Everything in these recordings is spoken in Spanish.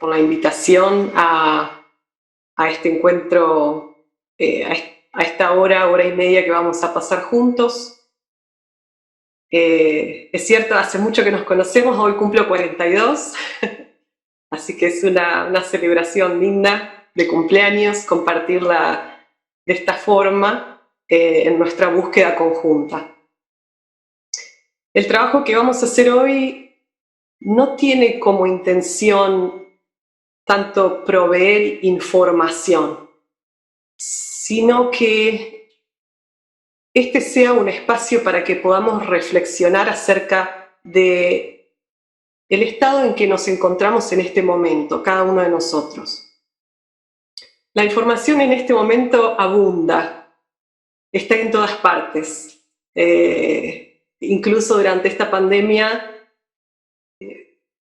por la invitación a este encuentro, a esta hora y media que vamos a pasar juntos. Es cierto, hace mucho que nos conocemos, hoy cumplo 42, así que es una celebración linda de cumpleaños, compartirla de esta forma en nuestra búsqueda conjunta. El trabajo que vamos a hacer hoy no tiene como intención tanto proveer información, sino que este sea un espacio para que podamos reflexionar acerca de el estado en que nos encontramos en este momento, cada uno de nosotros. La información en este momento abunda, está en todas partes. Incluso durante esta pandemia,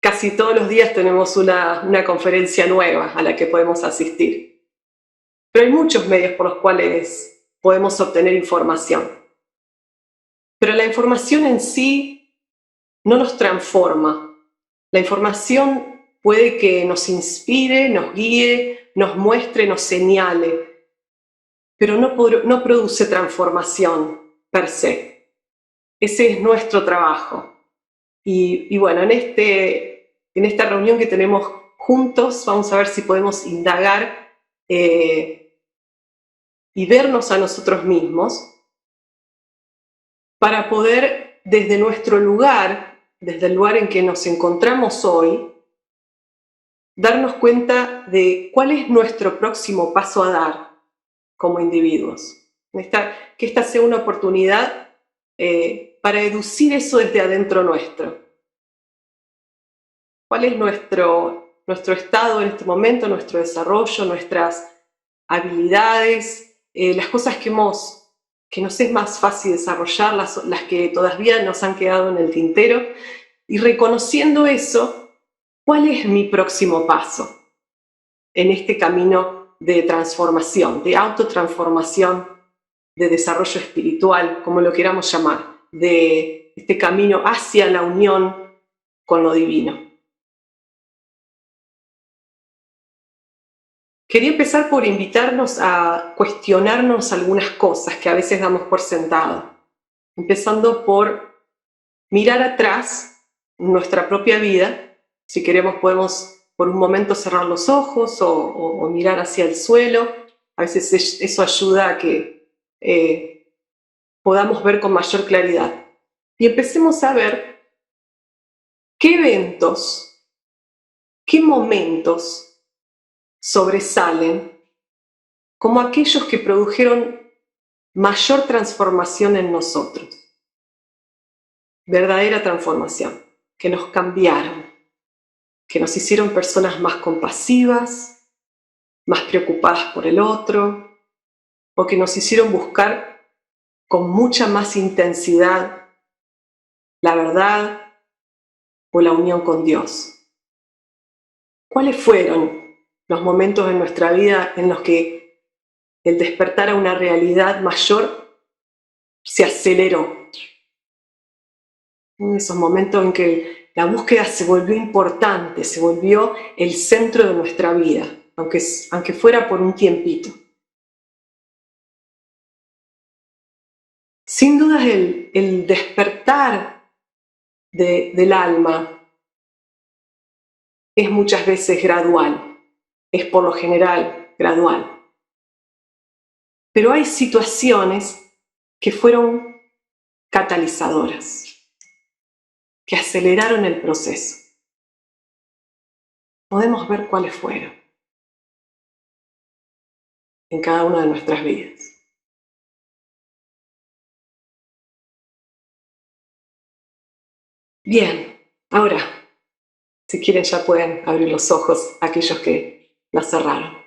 casi todos los días tenemos una conferencia nueva a la que podemos asistir. Pero hay muchos medios por los cuales podemos obtener información. Pero la información en sí no nos transforma. La información puede que nos inspire, nos guíe, nos muestre, nos señale, pero no produce transformación per se. Ese es nuestro trabajo. Y bueno, en esta reunión que tenemos juntos, vamos a ver si podemos indagar y vernos a nosotros mismos para poder, desde nuestro lugar, desde el lugar en que nos encontramos hoy, darnos cuenta de cuál es nuestro próximo paso a dar como individuos. Que esta sea una oportunidad para educir eso desde adentro nuestro. ¿Cuál es nuestro estado en este momento, nuestro desarrollo, nuestras habilidades, las cosas que nos es más fácil desarrollar, las que todavía nos han quedado en el tintero? Y reconociendo eso, ¿cuál es mi próximo paso en este camino de transformación, de autotransformación, de desarrollo espiritual, como lo queramos llamar, de este camino hacia la unión con lo divino? Quería empezar por invitarnos a cuestionarnos algunas cosas que a veces damos por sentado, empezando por mirar atrás en nuestra propia vida. Si queremos podemos por un momento cerrar los ojos o mirar hacia el suelo. A veces eso ayuda a que podamos ver con mayor claridad. Y empecemos a ver qué eventos, qué momentos sobresalen como aquellos que produjeron mayor transformación en nosotros. Verdadera transformación, que nos cambiaron, que nos hicieron personas más compasivas, más preocupadas por el otro, o que nos hicieron buscar con mucha más intensidad la verdad o la unión con Dios. ¿Cuáles fueron los momentos en nuestra vida en los que el despertar a una realidad mayor se aceleró? En esos momentos en que la búsqueda se volvió importante, se volvió el centro de nuestra vida, aunque fuera por un tiempito. Sin duda el despertar del alma es muchas veces gradual, es por lo general gradual. Pero hay situaciones que fueron catalizadoras, que aceleraron el proceso. Podemos ver cuáles fueron en cada una de nuestras vidas. Bien, ahora, si quieren ya pueden abrir los ojos aquellos que la cerraron.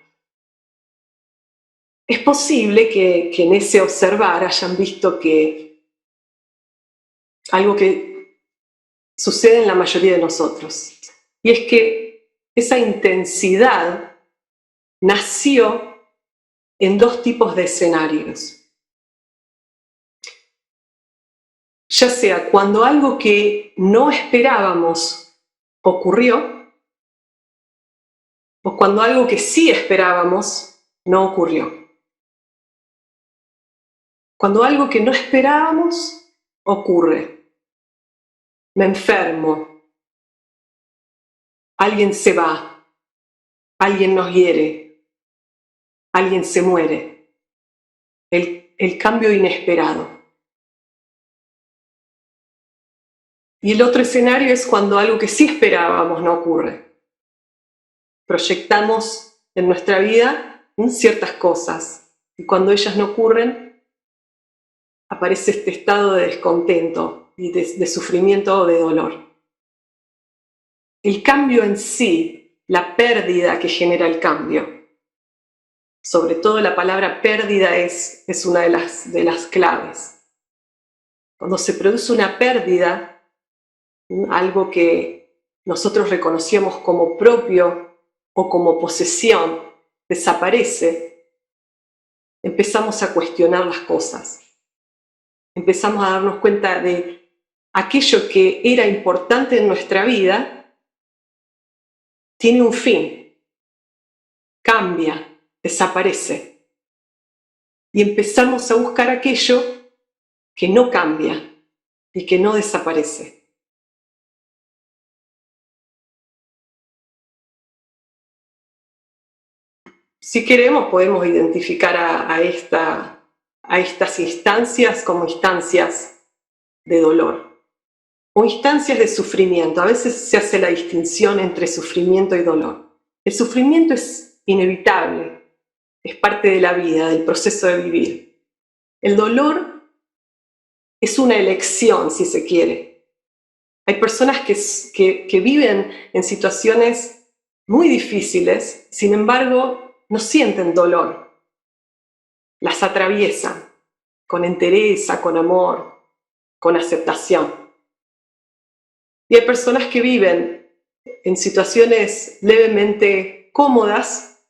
Es posible que en ese observar hayan visto que algo que sucede en la mayoría de nosotros, y es que esa intensidad nació en dos tipos de escenarios. Ya sea cuando algo que no esperábamos ocurrió, o cuando algo que sí esperábamos no ocurrió. Cuando algo que no esperábamos ocurre. Me enfermo, alguien se va, alguien nos hiere, alguien se muere. El cambio inesperado. Y el otro escenario es cuando algo que sí esperábamos no ocurre. Proyectamos en nuestra vida ciertas cosas y cuando ellas no ocurren, aparece este estado de descontento y de sufrimiento o de dolor. El cambio en sí, la pérdida que genera el cambio, sobre todo la palabra pérdida es una de las claves. Cuando se produce una pérdida, algo que nosotros reconocíamos como propio o como posesión, desaparece, empezamos a cuestionar las cosas. Empezamos a darnos cuenta de aquello que era importante en nuestra vida tiene un fin, cambia, desaparece. Y empezamos a buscar aquello que no cambia y que no desaparece. Si queremos, podemos identificar a estas instancias como instancias de dolor o instancias de sufrimiento. A veces se hace la distinción entre sufrimiento y dolor. El sufrimiento es inevitable, es parte de la vida, del proceso de vivir. El dolor es una elección, si se quiere. Hay personas que viven en situaciones muy difíciles, sin embargo, no sienten dolor. Las atraviesan con entereza, con amor, con aceptación. Y hay personas que viven en situaciones levemente cómodas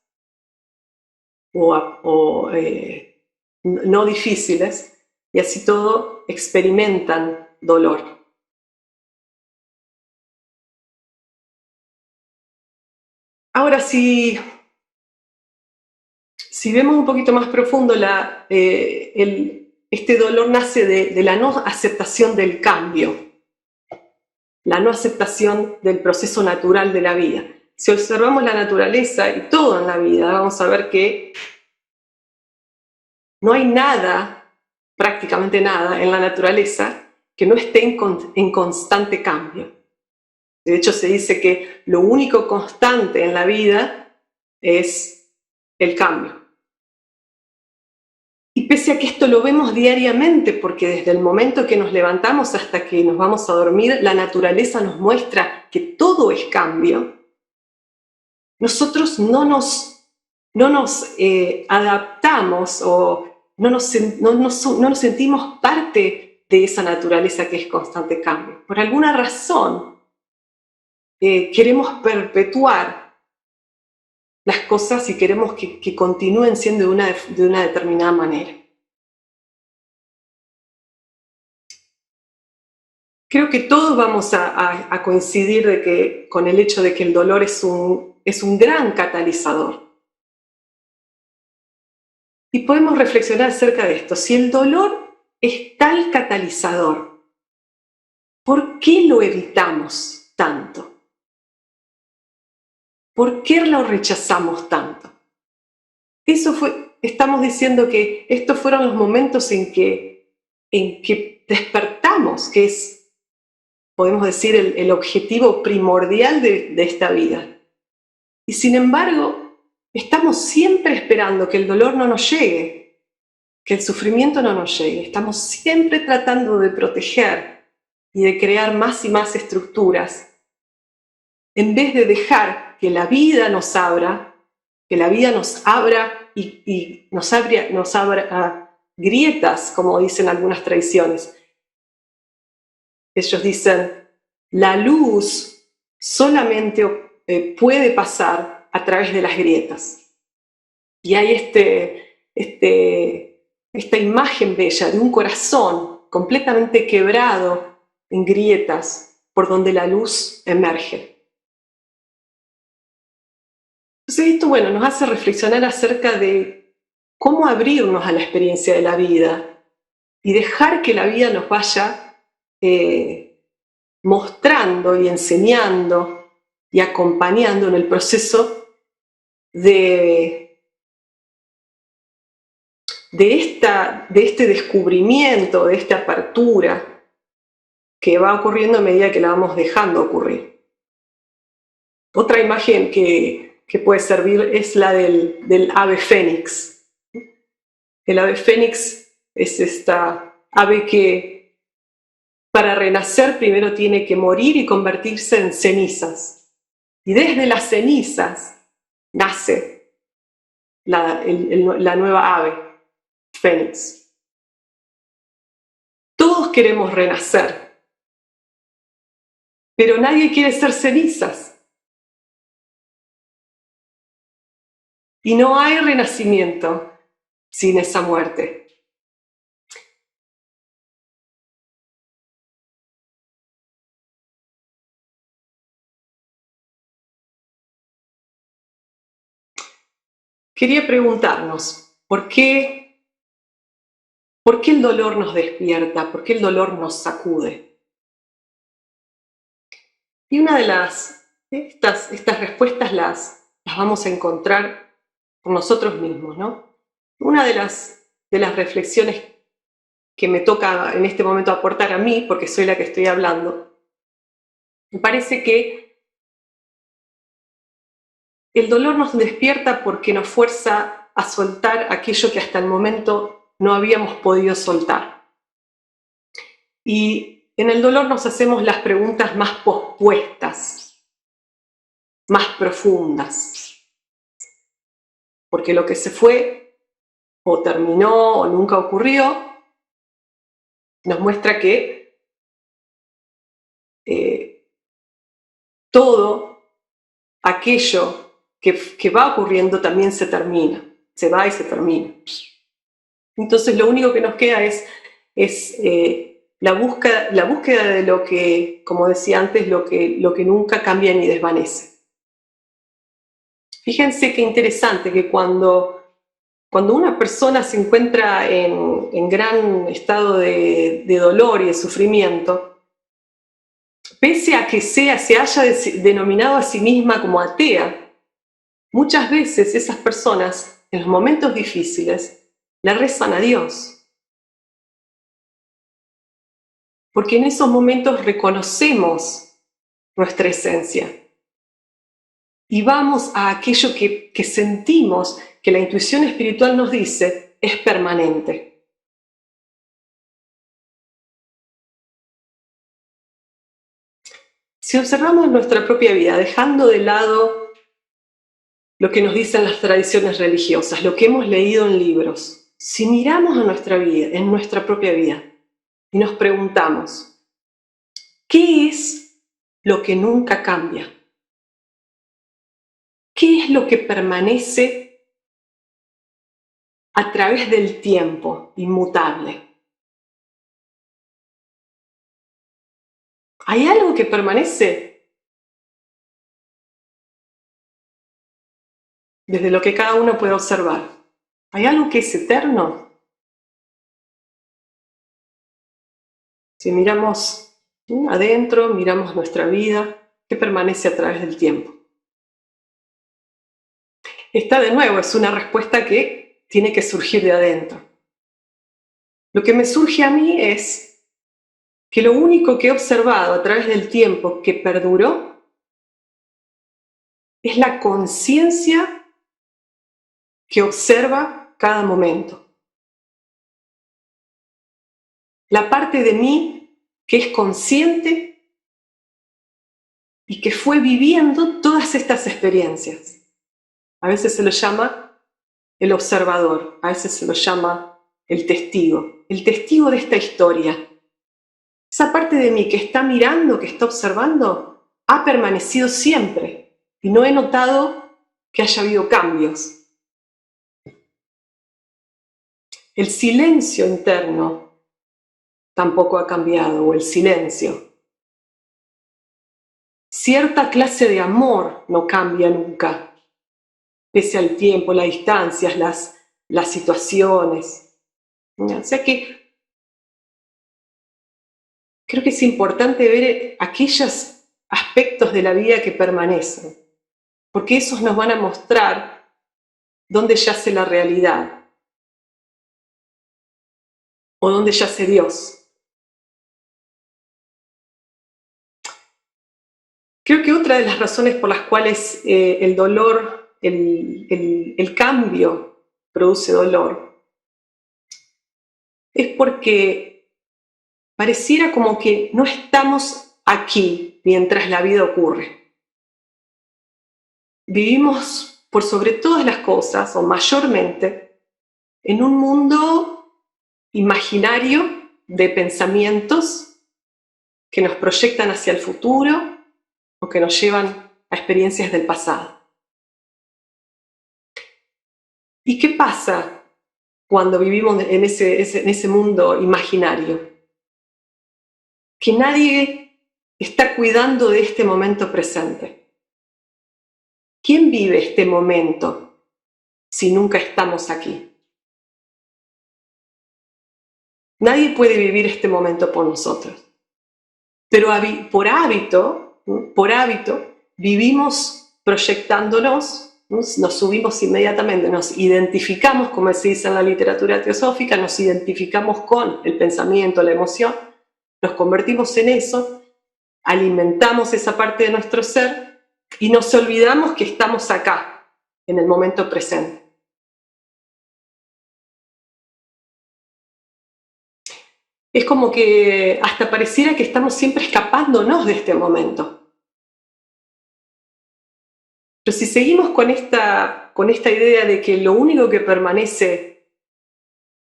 o no difíciles, y así todo experimentan dolor. Ahora, si vemos un poquito más profundo, este dolor nace de la no aceptación del cambio, la no aceptación del proceso natural de la vida. Si observamos la naturaleza y todo en la vida, vamos a ver que no hay nada, prácticamente nada, en la naturaleza que no esté en constante cambio. De hecho, se dice que lo único constante en la vida es el cambio. Y pese a que esto lo vemos diariamente, porque desde el momento que nos levantamos hasta que nos vamos a dormir, la naturaleza nos muestra que todo es cambio, nosotros no nos adaptamos o no nos sentimos parte de esa naturaleza que es constante cambio. Por alguna razón, queremos perpetuar las cosas y queremos que continúen siendo de una determinada manera. Creo que todos vamos a coincidir con el hecho de que el dolor es un gran catalizador. Y podemos reflexionar acerca de esto. Si el dolor es tal catalizador, ¿por qué lo evitamos tanto? ¿Por qué lo rechazamos tanto? Estamos diciendo que estos fueron los momentos en que despertamos, que es, podemos decir, el objetivo primordial de esta vida. Y sin embargo, estamos siempre esperando que el dolor no nos llegue, que el sufrimiento no nos llegue. Estamos siempre tratando de proteger y de crear más y más estructuras, en vez de dejar que la vida nos abra, que la vida nos abra y nos abra grietas, como dicen algunas tradiciones. Ellos dicen, la luz solamente puede pasar a través de las grietas. Y hay esta imagen bella de un corazón completamente quebrado en grietas por donde la luz emerge. Entonces esto, bueno, nos hace reflexionar acerca de cómo abrirnos a la experiencia de la vida y dejar que la vida nos vaya mostrando y enseñando y acompañando en el proceso de este descubrimiento, de esta apertura que va ocurriendo a medida que la vamos dejando ocurrir. Otra imagen que puede servir es la del ave fénix. El ave fénix es esta ave que para renacer primero tiene que morir y convertirse en cenizas. Y desde las cenizas nace la nueva ave, fénix. Todos queremos renacer, pero nadie quiere ser cenizas. Y no hay renacimiento sin esa muerte. Quería preguntarnos, ¿por qué el dolor nos despierta? ¿Por qué el dolor nos sacude? Y una de estas respuestas las vamos a encontrar por nosotros mismos, ¿no? Una de las reflexiones que me toca en este momento aportar a mí, porque soy la que estoy hablando, me parece que el dolor nos despierta porque nos fuerza a soltar aquello que hasta el momento no habíamos podido soltar. Y en el dolor nos hacemos las preguntas más pospuestas, más profundas. Porque lo que se fue, o terminó, o nunca ocurrió, nos muestra que todo aquello que va ocurriendo también se termina, se va y se termina. Entonces lo único que nos queda es la búsqueda de lo que, como decía antes, lo que nunca cambia ni desvanece. Fíjense qué interesante que cuando una persona se encuentra en gran estado de dolor y de sufrimiento, pese a que se haya denominado a sí misma como atea, muchas veces esas personas, en los momentos difíciles, le rezan a Dios. Porque en esos momentos reconocemos nuestra esencia y vamos a aquello que sentimos, que la intuición espiritual nos dice, es permanente. Si observamos nuestra propia vida, dejando de lado lo que nos dicen las tradiciones religiosas, lo que hemos leído en libros, si miramos a nuestra vida, en nuestra propia vida, y nos preguntamos, ¿qué es lo que nunca cambia? ¿Qué es lo que permanece a través del tiempo, inmutable? ¿Hay algo que permanece? Desde lo que cada uno puede observar. ¿Hay algo que es eterno? Si miramos adentro, miramos nuestra vida, ¿qué permanece a través del tiempo? Esta, de nuevo, es una respuesta que tiene que surgir de adentro. Lo que me surge a mí es que lo único que he observado a través del tiempo que perduró es la conciencia que observa cada momento. La parte de mí que es consciente y que fue viviendo todas estas experiencias. A veces se lo llama el observador, a veces se lo llama el testigo de esta historia. Esa parte de mí que está mirando, que está observando, ha permanecido siempre y no he notado que haya habido cambios. El silencio interno tampoco ha cambiado, o el silencio. Cierta clase de amor no cambia nunca. pese al tiempo, las distancias, las situaciones. O sea que creo que es importante ver aquellos aspectos de la vida que permanecen, porque esos nos van a mostrar dónde yace la realidad o dónde yace Dios. Creo que otra de las razones por las cuales el dolor, el cambio produce dolor, es porque pareciera como que no estamos aquí mientras la vida ocurre. Vivimos por sobre todas las cosas, o mayormente, en un mundo imaginario de pensamientos que nos proyectan hacia el futuro o que nos llevan a experiencias del pasado. ¿Y qué pasa cuando vivimos en ese mundo imaginario? Que nadie está cuidando de este momento presente. ¿Quién vive este momento si nunca estamos aquí? Nadie puede vivir este momento por nosotros. Pero por hábito, vivimos proyectándonos, nos subimos inmediatamente, nos identificamos, como se dice en la literatura teosófica, nos identificamos con el pensamiento, la emoción, nos convertimos en eso, alimentamos esa parte de nuestro ser y nos olvidamos que estamos acá, en el momento presente. Es como que hasta pareciera que estamos siempre escapándonos de este momento. Pero si seguimos con esta idea de que lo único que permanece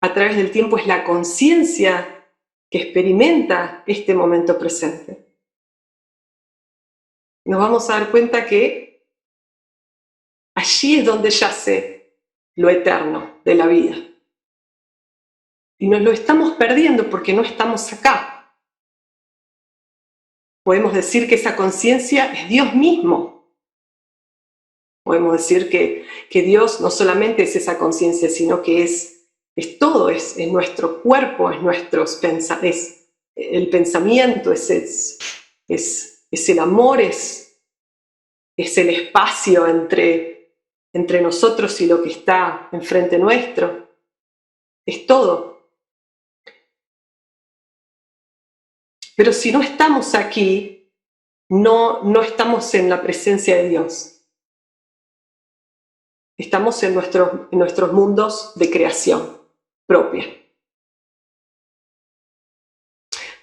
a través del tiempo es la conciencia que experimenta este momento presente, nos vamos a dar cuenta que allí es donde yace lo eterno de la vida. Y nos lo estamos perdiendo porque no estamos acá. Podemos decir que esa conciencia es Dios mismo. Podemos decir que Dios no solamente es esa conciencia, sino que es todo, es nuestro cuerpo, es el pensamiento, es el amor, es el espacio entre nosotros y lo que está enfrente nuestro. Es todo. Pero si no estamos aquí, no estamos en la presencia de Dios. Estamos en nuestros mundos de creación propia.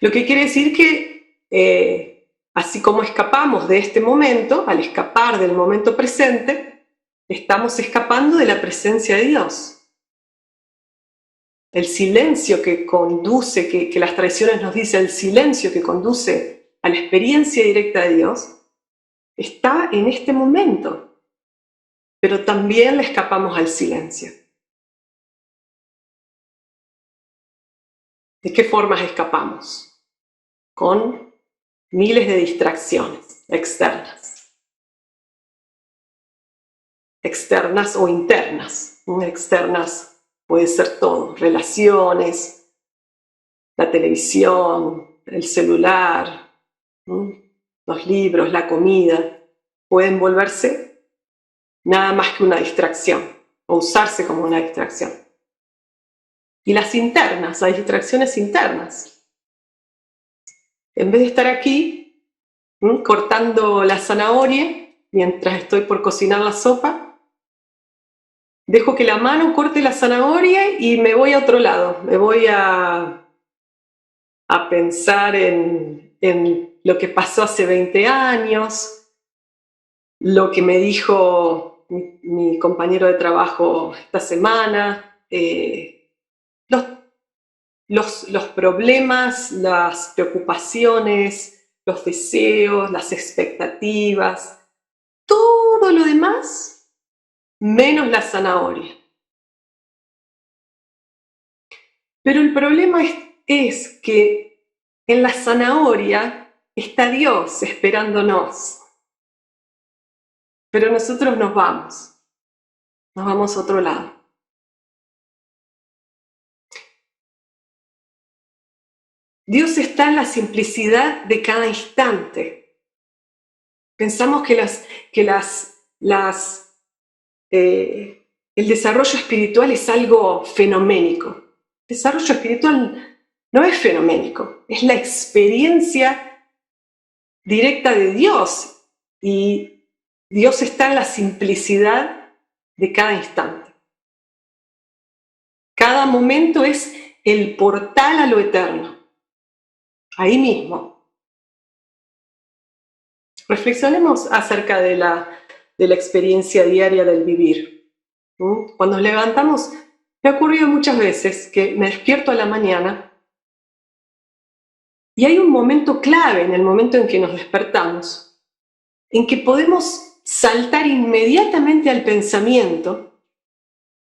Lo que quiere decir que, así como escapamos de este momento, al escapar del momento presente, estamos escapando de la presencia de Dios. El silencio que conduce, que las tradiciones nos dicen, el silencio que conduce a la experiencia directa de Dios, está en este momento. Pero también le escapamos al silencio. ¿De qué formas escapamos? Con miles de distracciones externas. Externas o internas. Externas puede ser todo, relaciones, la televisión, el celular, los libros, la comida, pueden volverse nada más que una distracción o usarse como una distracción. Y las internas, las distracciones internas. En vez de estar aquí cortando la zanahoria mientras estoy por cocinar la sopa, dejo que la mano corte la zanahoria y me voy a otro lado. Me voy a pensar en lo que pasó hace 20 años, lo que me dijo mi compañero de trabajo esta semana, los problemas, las preocupaciones, los deseos, las expectativas, todo lo demás, menos la zanahoria. Pero el problema es que en la zanahoria está Dios esperándonos. Pero nosotros nos vamos. Nos vamos a otro lado. Dios está en la simplicidad de cada instante. Pensamos que el desarrollo espiritual es algo fenoménico. El desarrollo espiritual no es fenoménico, es la experiencia directa de Dios. Y Dios está en la simplicidad de cada instante. Cada momento es el portal a lo eterno. Ahí mismo. Reflexionemos acerca de la experiencia diaria del vivir. Cuando nos levantamos, me ha ocurrido muchas veces que me despierto a la mañana y hay un momento clave en el momento en que nos despertamos, en que podemos saltar inmediatamente al pensamiento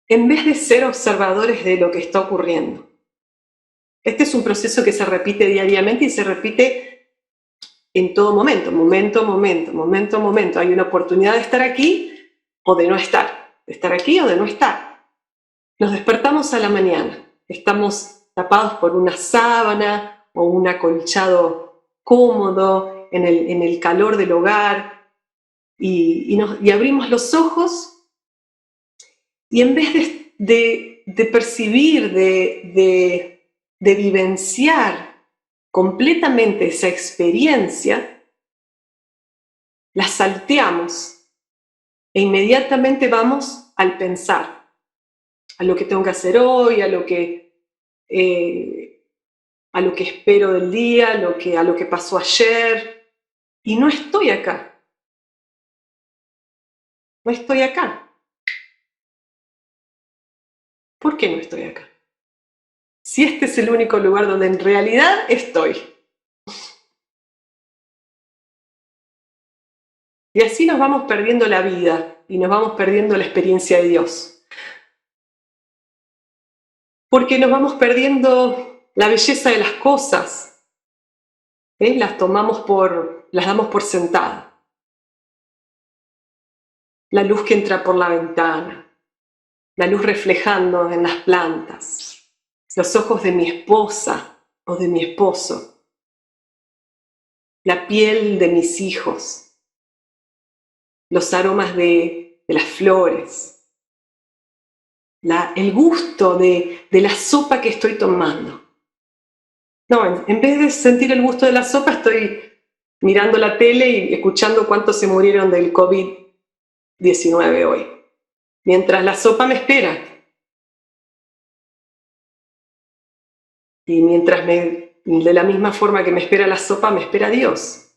en vez de ser observadores de lo que está ocurriendo. Este es un proceso que se repite diariamente y se repite en todo momento, momento. Hay una oportunidad de estar aquí o de no estar, de estar aquí o de no estar. Nos despertamos a la mañana, estamos tapados por una sábana o un acolchado cómodo en el calor del hogar y abrimos los ojos y en vez de percibir, de vivenciar completamente esa experiencia, la salteamos e inmediatamente vamos al pensar, a lo que tengo que hacer hoy, a lo que espero del día, a lo que pasó ayer, y no estoy acá. No estoy acá. ¿Por qué no estoy acá? Si este es el único lugar donde en realidad estoy. Y así nos vamos perdiendo la vida y nos vamos perdiendo la experiencia de Dios. Porque nos vamos perdiendo la belleza de las cosas. Las damos por sentadas. La luz que entra por la ventana, la luz reflejando en las plantas, los ojos de mi esposa o de mi esposo, la piel de mis hijos, los aromas de las flores, el gusto de la sopa que estoy tomando. No, en vez de sentir el gusto de la sopa, estoy mirando la tele y escuchando cuántos se murieron del COVID-19 hoy, mientras la sopa me espera. Y mientras de la misma forma que me espera la sopa, me espera Dios.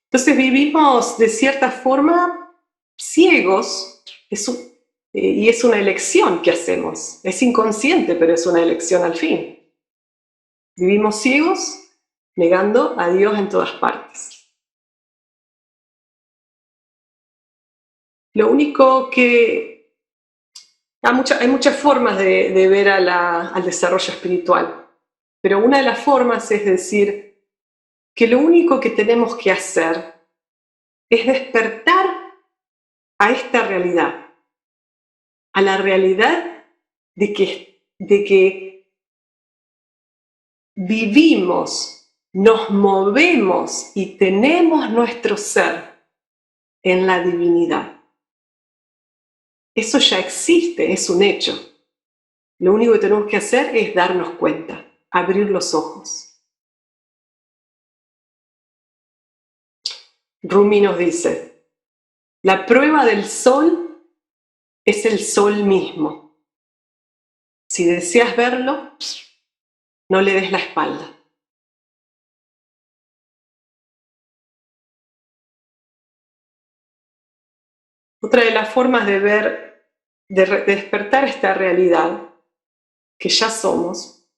Entonces vivimos de cierta forma ciegos, y es una elección que hacemos. Es inconsciente, pero es una elección al fin. Vivimos ciegos, negando a Dios en todas partes. Lo único que... Hay muchas formas de ver al desarrollo espiritual, pero una de las formas es decir que lo único que tenemos que hacer es despertar a esta realidad, a la realidad de que vivimos, nos movemos y tenemos nuestro ser en la divinidad. Eso ya existe, es un hecho. Lo único que tenemos que hacer es darnos cuenta, abrir los ojos. Rumi nos dice, la prueba del sol es el sol mismo. Si deseas verlo, no le des la espalda. Otra de las formas de ver, de despertar esta realidad que ya somos,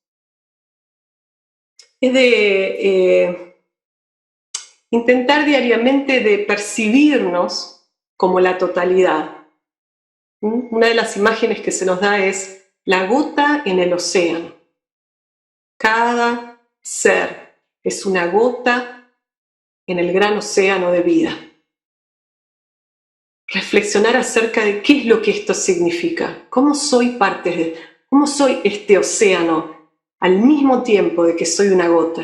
es de intentar diariamente de percibirnos como la totalidad. Una de las imágenes que se nos da es la gota en el océano. Cada ser es una gota en el gran océano de vida. reflexionar acerca de qué es lo que esto significa, cómo soy cómo soy este océano al mismo tiempo de que soy una gota.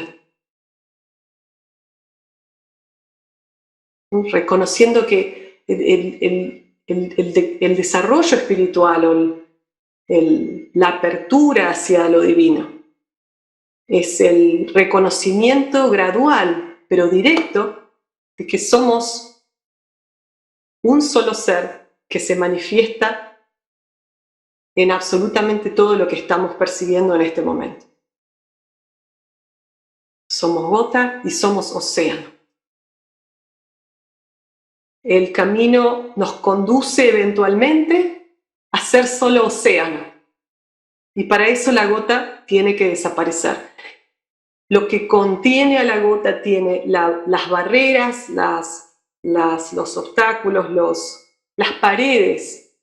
Reconociendo que el desarrollo espiritual o la apertura hacia lo divino es el reconocimiento gradual, pero directo, de que somos un solo ser que se manifiesta en absolutamente todo lo que estamos percibiendo en este momento. Somos gota y somos océano. El camino nos conduce eventualmente a ser solo océano. Y para eso la gota tiene que desaparecer. Lo que contiene a la gota tiene las barreras, los obstáculos, las paredes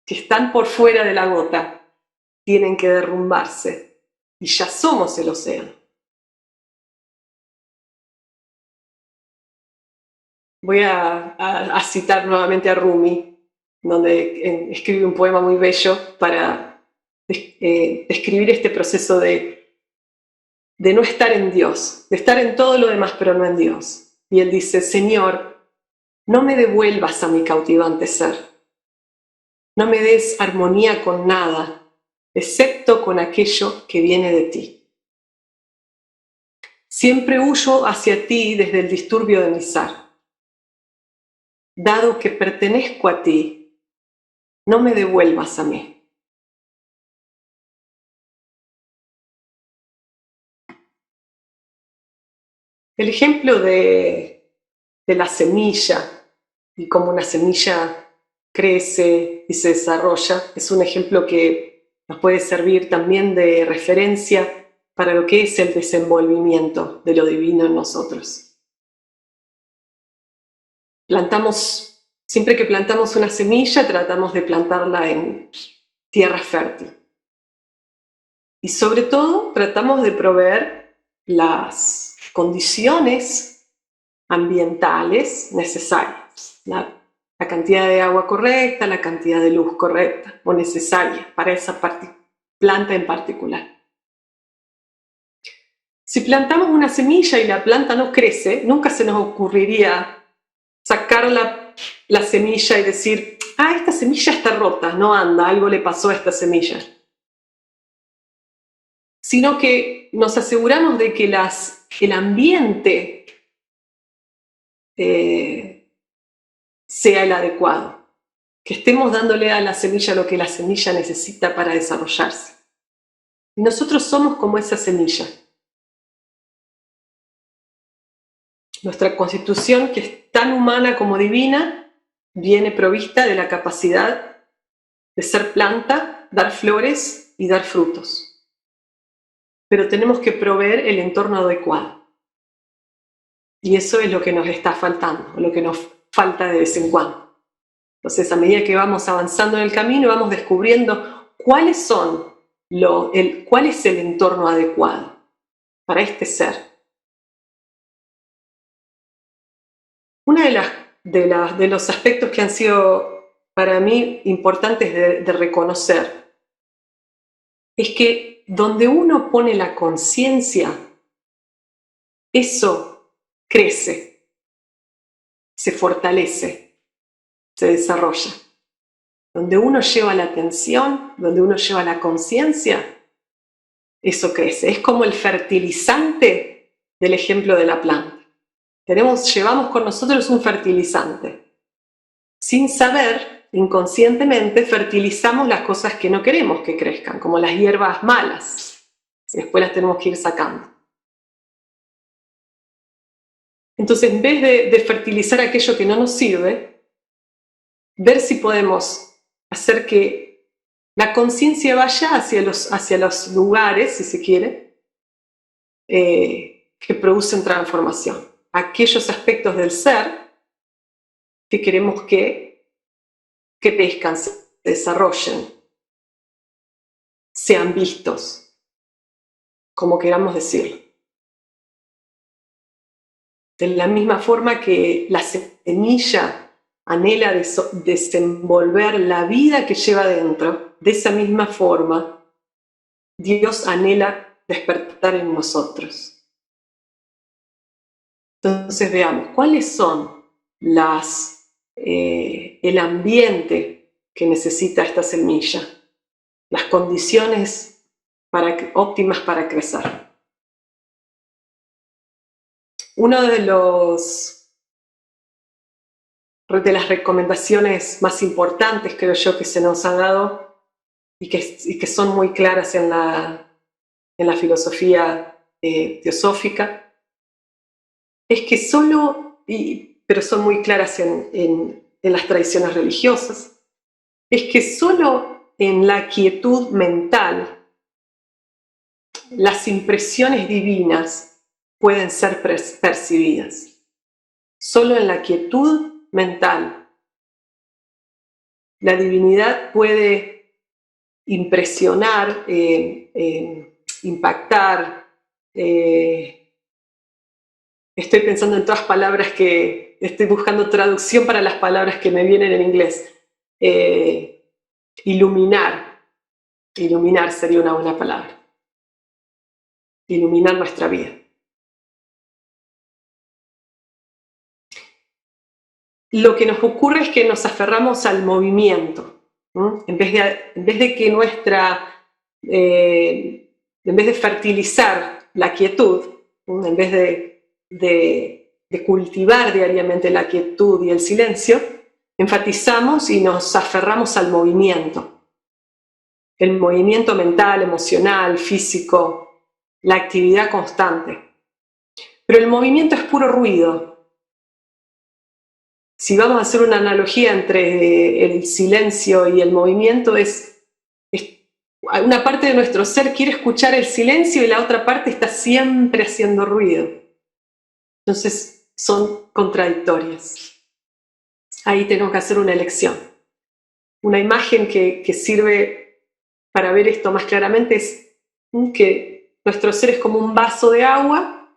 que están por fuera de la gota, tienen que derrumbarse. Y ya somos el océano. Voy a citar nuevamente a Rumi, donde escribe un poema muy bello para describir este proceso de no estar en Dios, de estar en todo lo demás pero no en Dios. Y él dice: Señor, no me devuelvas a mi cautivante ser, no me des armonía con nada, excepto con aquello que viene de ti. Siempre huyo hacia ti desde el disturbio de mi ser. Dado que pertenezco a ti, no me devuelvas a mí. El ejemplo de la semilla y cómo una semilla crece y se desarrolla es un ejemplo que nos puede servir también de referencia para lo que es el desenvolvimiento de lo divino en nosotros. Siempre que plantamos una semilla, tratamos de plantarla en tierra fértil. Y sobre todo, tratamos de proveer las condiciones ambientales necesarias, la cantidad de agua correcta, la cantidad de luz correcta o necesaria para esa planta en particular. Si plantamos una semilla y la planta no crece, nunca se nos ocurriría sacar la semilla y decir: esta semilla está rota, no anda, algo le pasó a esta semilla. Sino que nos aseguramos de que el ambiente sea el adecuado, que estemos dándole a la semilla lo que la semilla necesita para desarrollarse. Y nosotros somos como esa semilla. Nuestra constitución, que es tan humana como divina, viene provista de la capacidad de ser planta, dar flores y dar frutos. Pero tenemos que proveer el entorno adecuado. Y eso es lo que nos está faltando, o lo que nos falta de vez en cuando. Entonces, a medida que vamos avanzando en el camino, vamos descubriendo cuál es el entorno adecuado para este ser. Uno de los aspectos que han sido para mí importantes de reconocer es que donde uno pone la conciencia, eso crece, se fortalece, se desarrolla. Donde uno lleva la atención, donde uno lleva la conciencia, eso crece. Es como el fertilizante del ejemplo de la planta. Llevamos con nosotros un fertilizante. Sin saber, inconscientemente, fertilizamos las cosas que no queremos que crezcan, como las hierbas malas. Y después las tenemos que ir sacando. Entonces, en vez de fertilizar aquello que no nos sirve, ver si podemos hacer que la conciencia vaya hacia los lugares, si se quiere, que producen transformación. Aquellos aspectos del ser que queremos que crezcan, se desarrollen, sean vistos, como queramos decirlo. De la misma forma que la semilla anhela desenvolver la vida que lleva dentro. De esa misma forma, Dios anhela despertar en nosotros. Entonces veamos, ¿cuáles son el ambiente que necesita esta semilla? Las condiciones óptimas para crecer. Una de las recomendaciones más importantes, creo yo, que se nos ha dado y que son muy claras en la filosofía teosófica, es que pero son muy claras en las tradiciones religiosas, es que solo en la quietud mental las impresiones divinas pueden ser percibidas. Solo en la quietud mental la divinidad puede impresionar, impactar. Estoy pensando en todas palabras que estoy buscando traducción para las palabras que me vienen en inglés. Iluminar sería una buena palabra. Iluminar nuestra vida. Lo que nos ocurre es que nos aferramos al movimiento, ¿no? En vez de fertilizar la quietud, ¿no? En vez de cultivar diariamente la quietud y el silencio, enfatizamos y nos aferramos al movimiento. El movimiento mental, emocional, físico, la actividad constante. Pero el movimiento es puro ruido. Si vamos a hacer una analogía entre el silencio y el movimiento, una parte de nuestro ser quiere escuchar el silencio y la otra parte está siempre haciendo ruido. Entonces son contradictorias. Ahí tenemos que hacer una elección. Una imagen que sirve para ver esto más claramente es que nuestro ser es como un vaso de agua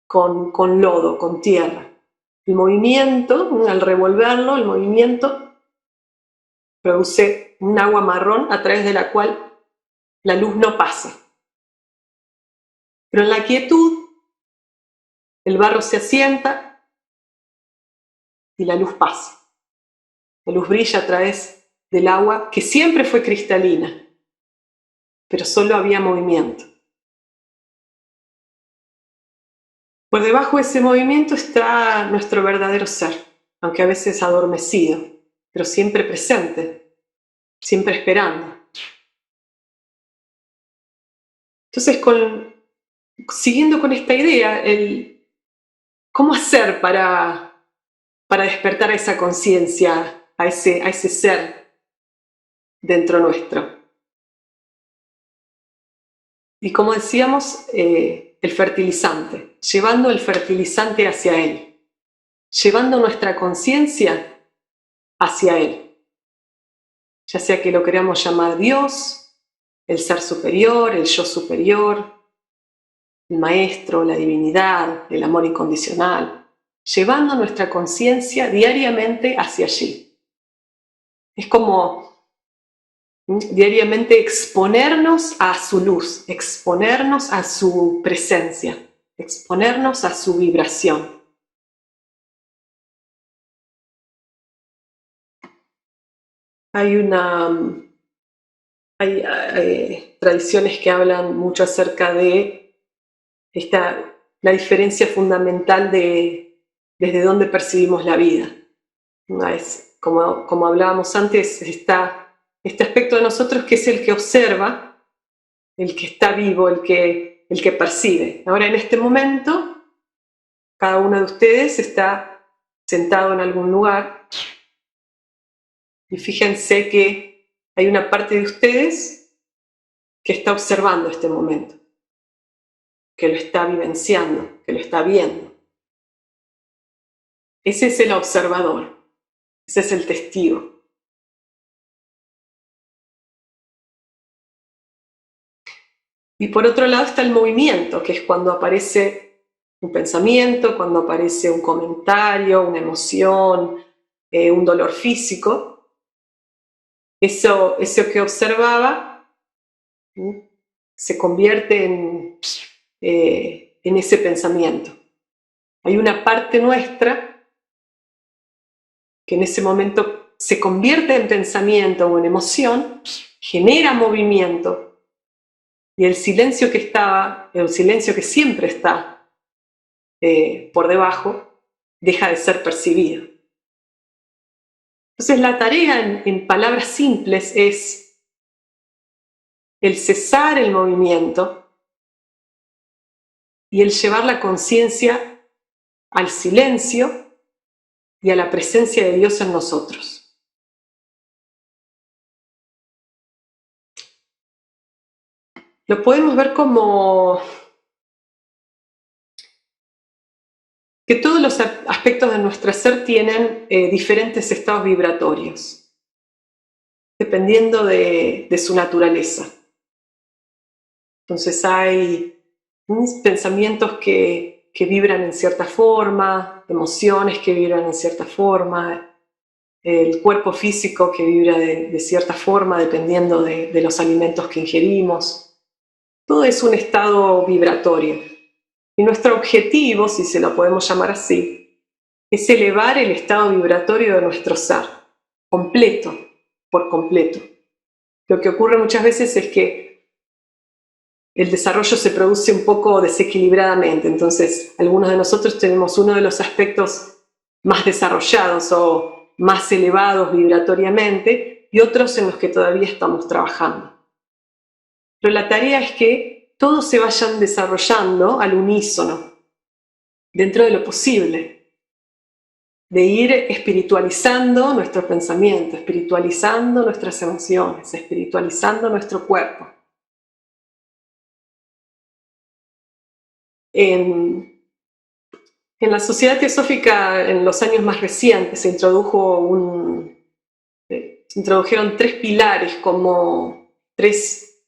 con lodo, con tierra. El movimiento, al revolverlo, el movimiento produce un agua marrón a través de la cual la luz no pasa. Pero en la quietud, el barro se asienta y la luz pasa. La luz brilla a través del agua, que siempre fue cristalina, pero solo había movimiento. Por debajo de ese movimiento está nuestro verdadero ser, aunque a veces adormecido, pero siempre presente, siempre esperando. Entonces, siguiendo con esta idea, ¿cómo hacer para despertar a esa conciencia, a ese ser dentro nuestro? Y como decíamos, el fertilizante, llevando el fertilizante hacia él, llevando nuestra conciencia hacia él, ya sea que lo queramos llamar Dios, el ser superior, el yo superior, el maestro, la divinidad, el amor incondicional, llevando nuestra conciencia diariamente hacia allí. Es como diariamente exponernos a su luz, exponernos a su presencia, exponernos a su vibración. Hay tradiciones que hablan mucho acerca de la diferencia fundamental desde dónde percibimos la vida. Es, como hablábamos antes, está este aspecto de nosotros que es el que observa, el que está vivo, el que percibe. Ahora, en este momento, cada uno de ustedes está sentado en algún lugar y fíjense que hay una parte de ustedes que está observando este momento, que lo está vivenciando, que lo está viendo. Ese es el observador, ese es el testigo. Y por otro lado está el movimiento, que es cuando aparece un pensamiento, cuando aparece un comentario, una emoción, un dolor físico, eso que observaba se convierte en ese pensamiento. Hay una parte nuestra que en ese momento se convierte en pensamiento o en emoción, genera movimiento, y el silencio que estaba, el silencio que siempre está por debajo, deja de ser percibido. Entonces la tarea en palabras simples es el cesar el movimiento y el llevar la conciencia al silencio y a la presencia de Dios en nosotros. Lo podemos ver como que todos los aspectos de nuestro ser tienen diferentes estados vibratorios, dependiendo de su naturaleza. Entonces hay pensamientos que vibran en cierta forma, emociones que vibran en cierta forma, el cuerpo físico que vibra de cierta forma dependiendo de los alimentos que ingerimos. Todo es un estado vibratorio. Y nuestro objetivo, si se lo podemos llamar así, es elevar el estado vibratorio de nuestro ser, completo, por completo. Lo que ocurre muchas veces es que el desarrollo se produce un poco desequilibradamente, entonces algunos de nosotros tenemos uno de los aspectos más desarrollados o más elevados vibratoriamente y otros en los que todavía estamos trabajando. Pero la tarea es que todos se vayan desarrollando al unísono, dentro de lo posible, de ir espiritualizando nuestro pensamiento, espiritualizando nuestras emociones, espiritualizando nuestro cuerpo. En la sociedad teosófica, en los años más recientes, se introdujeron 3 pilares, como tres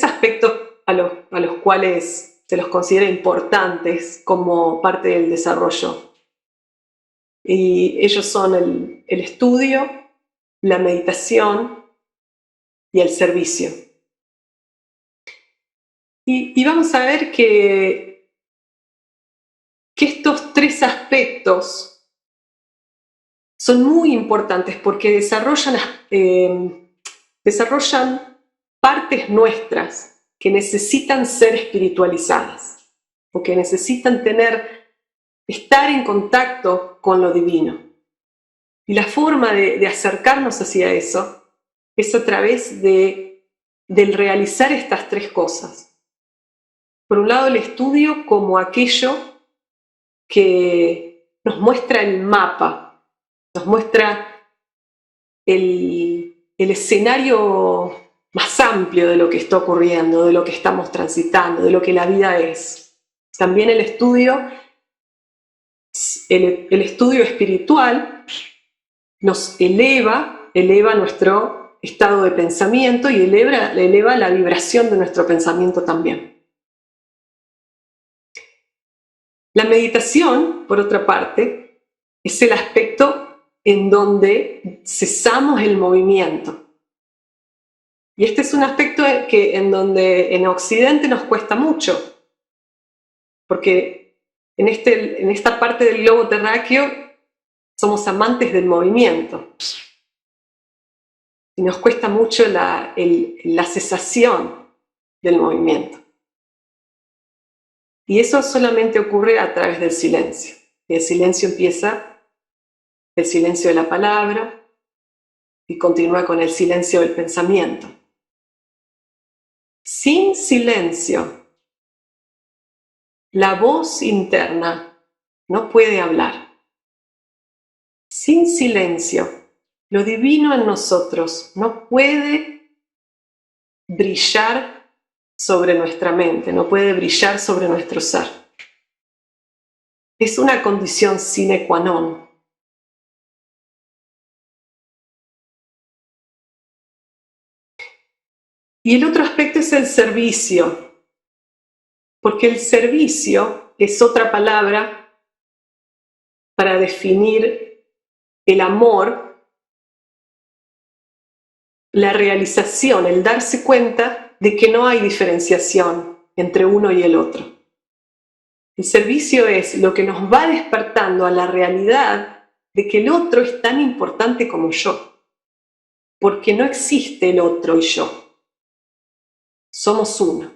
aspectos a los cuales se los considera importantes como parte del desarrollo. Y ellos son el estudio, la meditación y el servicio. Y vamos a ver que estos 3 aspectos son muy importantes porque desarrollan partes nuestras que necesitan ser espiritualizadas o que necesitan estar en contacto con lo divino. Y la forma de acercarnos hacia eso es a través del realizar estas 3 cosas. Por un lado, el estudio como aquello que nos muestra el mapa, nos muestra el escenario más amplio de lo que está ocurriendo, de lo que estamos transitando, de lo que la vida es. También el estudio espiritual nos eleva nuestro estado de pensamiento y eleva la vibración de nuestro pensamiento también. La meditación, por otra parte, es el aspecto en donde cesamos el movimiento. Y este es un aspecto en donde en Occidente nos cuesta mucho, porque en esta parte del globo terráqueo somos amantes del movimiento. Y nos cuesta mucho la cesación del movimiento. Y eso solamente ocurre a través del silencio. Y el silencio empieza el silencio de la palabra y continúa con el silencio del pensamiento. Sin silencio, la voz interna no puede hablar. Sin silencio, lo divino en nosotros no puede brillar sobre nuestra mente, no puede brillar sobre nuestro ser. Es una condición sine qua non. Y el otro aspecto es el servicio, porque el servicio es otra palabra para definir el amor, la realización, el darse cuenta de que no hay diferenciación entre uno y el otro. El servicio es lo que nos va despertando a la realidad de que el otro es tan importante como yo, porque no existe el otro y yo. Somos uno.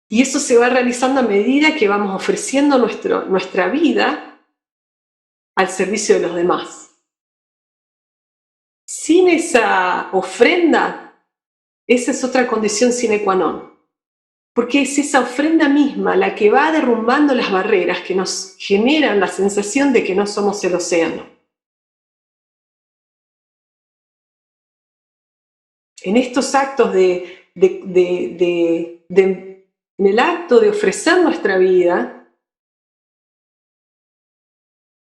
Y eso se va realizando a medida que vamos ofreciendo nuestra vida al servicio de los demás. Sin esa ofrenda, esa es otra condición sine qua non. Porque es esa ofrenda misma la que va derrumbando las barreras que nos generan la sensación de que no somos el océano. En estos actos en el acto de ofrecer nuestra vida,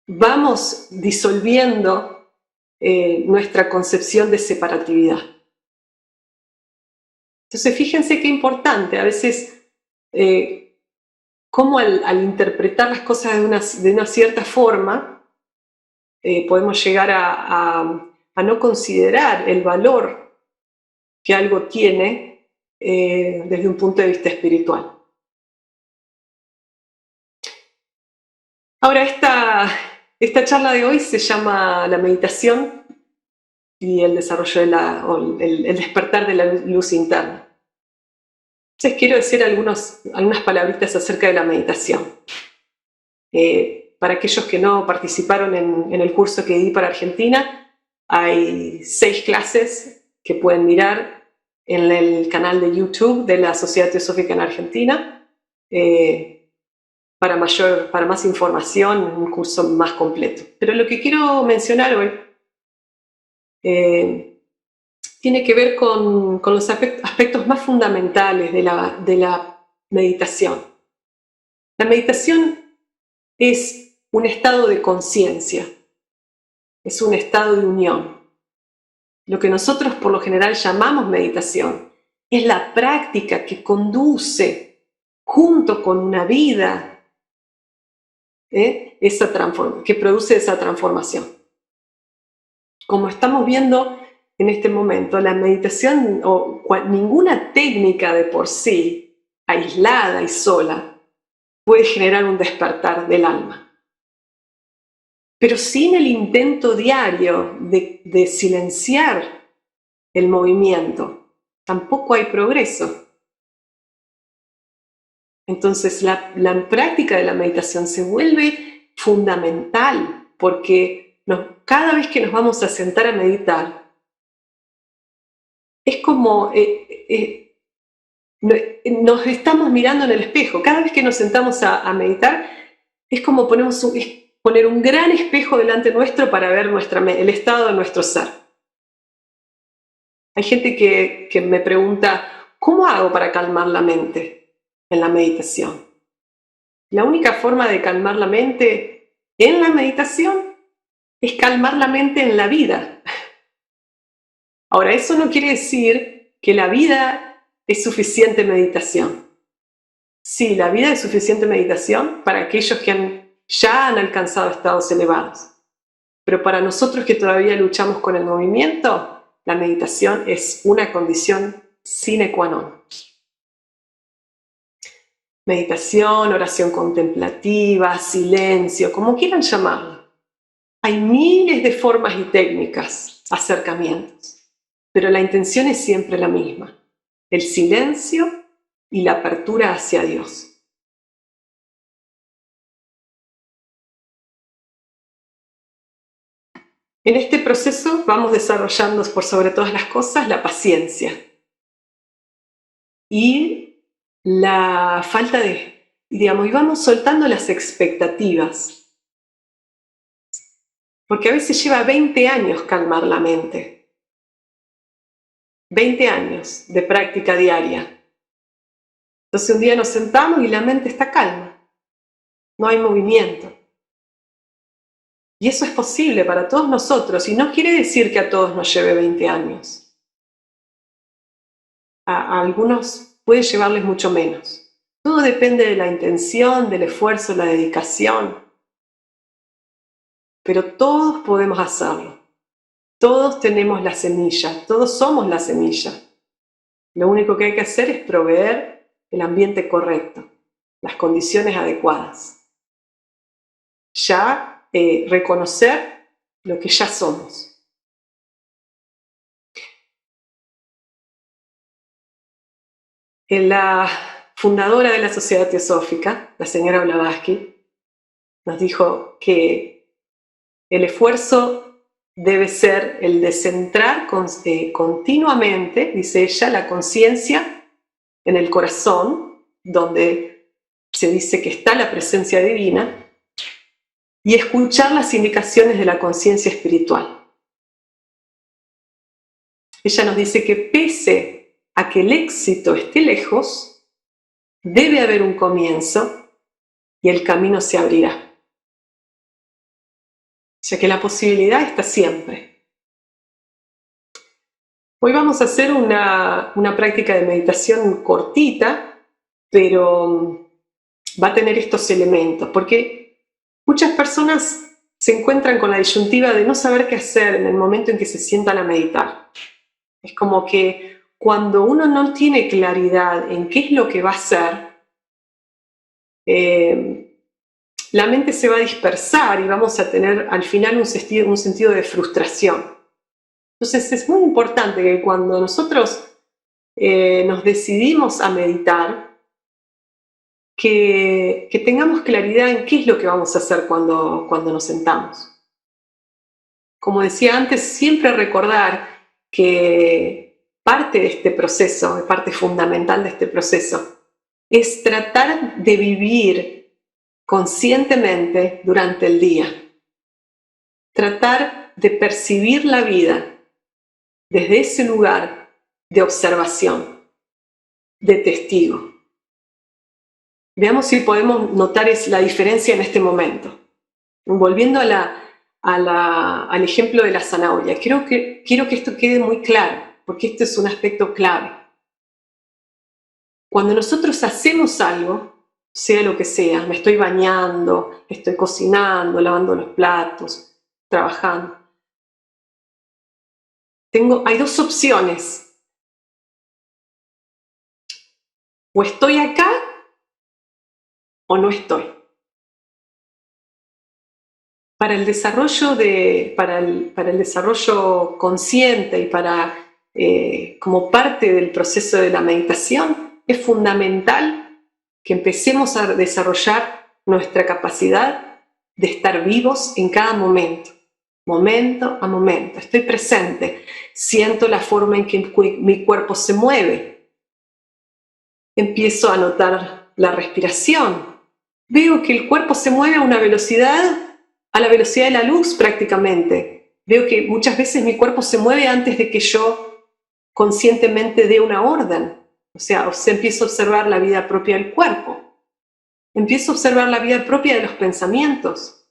vamos disolviendo nuestra concepción de separatividad. Entonces, fíjense qué importante, a veces, cómo al interpretar las cosas de una cierta forma, podemos llegar a no considerar el valor que algo tiene desde un punto de vista espiritual. Ahora, esta charla de hoy se llama La meditación y el desarrollo el despertar de la luz interna. Entonces quiero decir algunas palabritas acerca de la meditación. Para aquellos que no participaron en el curso que di para Argentina, hay 6 clases que pueden mirar en el canal de YouTube de la Sociedad Teosófica en Argentina. Para más información, un curso más completo. Pero lo que quiero mencionar hoy tiene que ver con los aspectos más fundamentales de la meditación. La meditación es un estado de conciencia, es un estado de unión. Lo que nosotros por lo general llamamos meditación es la práctica que conduce junto con una vida que produce esa transformación. Como estamos viendo en este momento, la meditación ninguna técnica de por sí, aislada y sola, puede generar un despertar del alma. Pero sin el intento diario de silenciar el movimiento, tampoco hay progreso. Entonces la práctica de la meditación se vuelve fundamental porque cada vez que nos vamos a sentar a meditar, es como nos estamos mirando en el espejo. Cada vez que nos sentamos a meditar, es como poner un gran espejo delante nuestro para ver el estado de nuestro ser. Hay gente que me pregunta, ¿cómo hago para calmar la mente en la meditación? La única forma de calmar la mente en la meditación es calmar la mente en la vida. Ahora, eso no quiere decir que la vida es suficiente meditación. Sí, la vida es suficiente meditación para aquellos que ya han alcanzado estados elevados. Pero para nosotros que todavía luchamos con el movimiento, la meditación es una condición sine qua non. Meditación, oración contemplativa, silencio, como quieran llamarlo. Hay miles de formas y técnicas, acercamientos, pero la intención es siempre la misma: el silencio y la apertura hacia Dios. En este proceso vamos desarrollando por sobre todas las cosas la paciencia y la falta y vamos soltando las expectativas. Porque a veces lleva 20 años calmar la mente. 20 años de práctica diaria. Entonces un día nos sentamos y la mente está calma. No hay movimiento. Y eso es posible para todos nosotros, y no quiere decir que a todos nos lleve 20 años. A algunos puede llevarles mucho menos. Todo depende de la intención, del esfuerzo, la dedicación. Pero todos podemos hacerlo. Todos tenemos la semilla, todos somos la semilla. Lo único que hay que hacer es proveer el ambiente correcto, las condiciones adecuadas. Ya reconocer lo que ya somos. La fundadora de la Sociedad Teosófica, la señora Blavatsky, nos dijo que el esfuerzo debe ser el de centrar continuamente, dice ella, la conciencia en el corazón, donde se dice que está la presencia divina, y escuchar las indicaciones de la conciencia espiritual. Ella nos dice que pese a que el éxito esté lejos, debe haber un comienzo y el camino se abrirá. O sea que la posibilidad está siempre. Hoy vamos a hacer una práctica de meditación cortita, pero va a tener estos elementos, porque muchas personas se encuentran con la disyuntiva de no saber qué hacer en el momento en que se sientan a meditar. Es como que cuando uno no tiene claridad en qué es lo que va a hacer, la mente se va a dispersar y vamos a tener al final un sentido de frustración. Entonces es muy importante que cuando nosotros nos decidimos a meditar, que tengamos claridad en qué es lo que vamos a hacer cuando nos sentamos. Como decía antes, siempre recordar que parte de este proceso, parte fundamental de este proceso, es tratar de vivir conscientemente durante el día. Tratar de percibir la vida desde ese lugar de observación, de testigo. Veamos si podemos notar la diferencia en este momento. Volviendo al ejemplo de la zanahoria, quiero que esto quede muy claro, porque este es un aspecto clave. Cuando nosotros hacemos algo, sea lo que sea, me estoy bañando, estoy cocinando, lavando los platos, trabajando, hay dos opciones. O estoy acá o no estoy. Para el desarrollo consciente y como parte del proceso de la meditación, es fundamental que empecemos a desarrollar nuestra capacidad de estar vivos en cada momento a momento. Estoy presente, siento la forma en que mi cuerpo se mueve, empiezo a notar la respiración, veo que el cuerpo se mueve a la velocidad de la luz prácticamente. Veo que muchas veces mi cuerpo se mueve antes de que yo conscientemente dé una orden. O sea, empiezo a observar la vida propia del cuerpo. Empiezo a observar la vida propia de los pensamientos.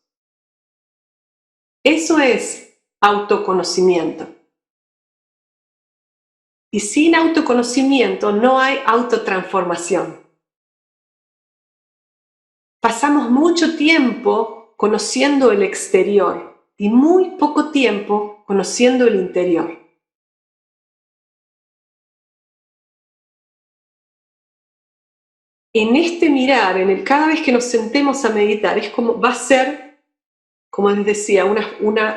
Eso es autoconocimiento. Y sin autoconocimiento no hay autotransformación. Pasamos mucho tiempo conociendo el exterior y muy poco tiempo conociendo el interior. En este mirar, cada vez que nos sentemos a meditar, va a ser, como les decía,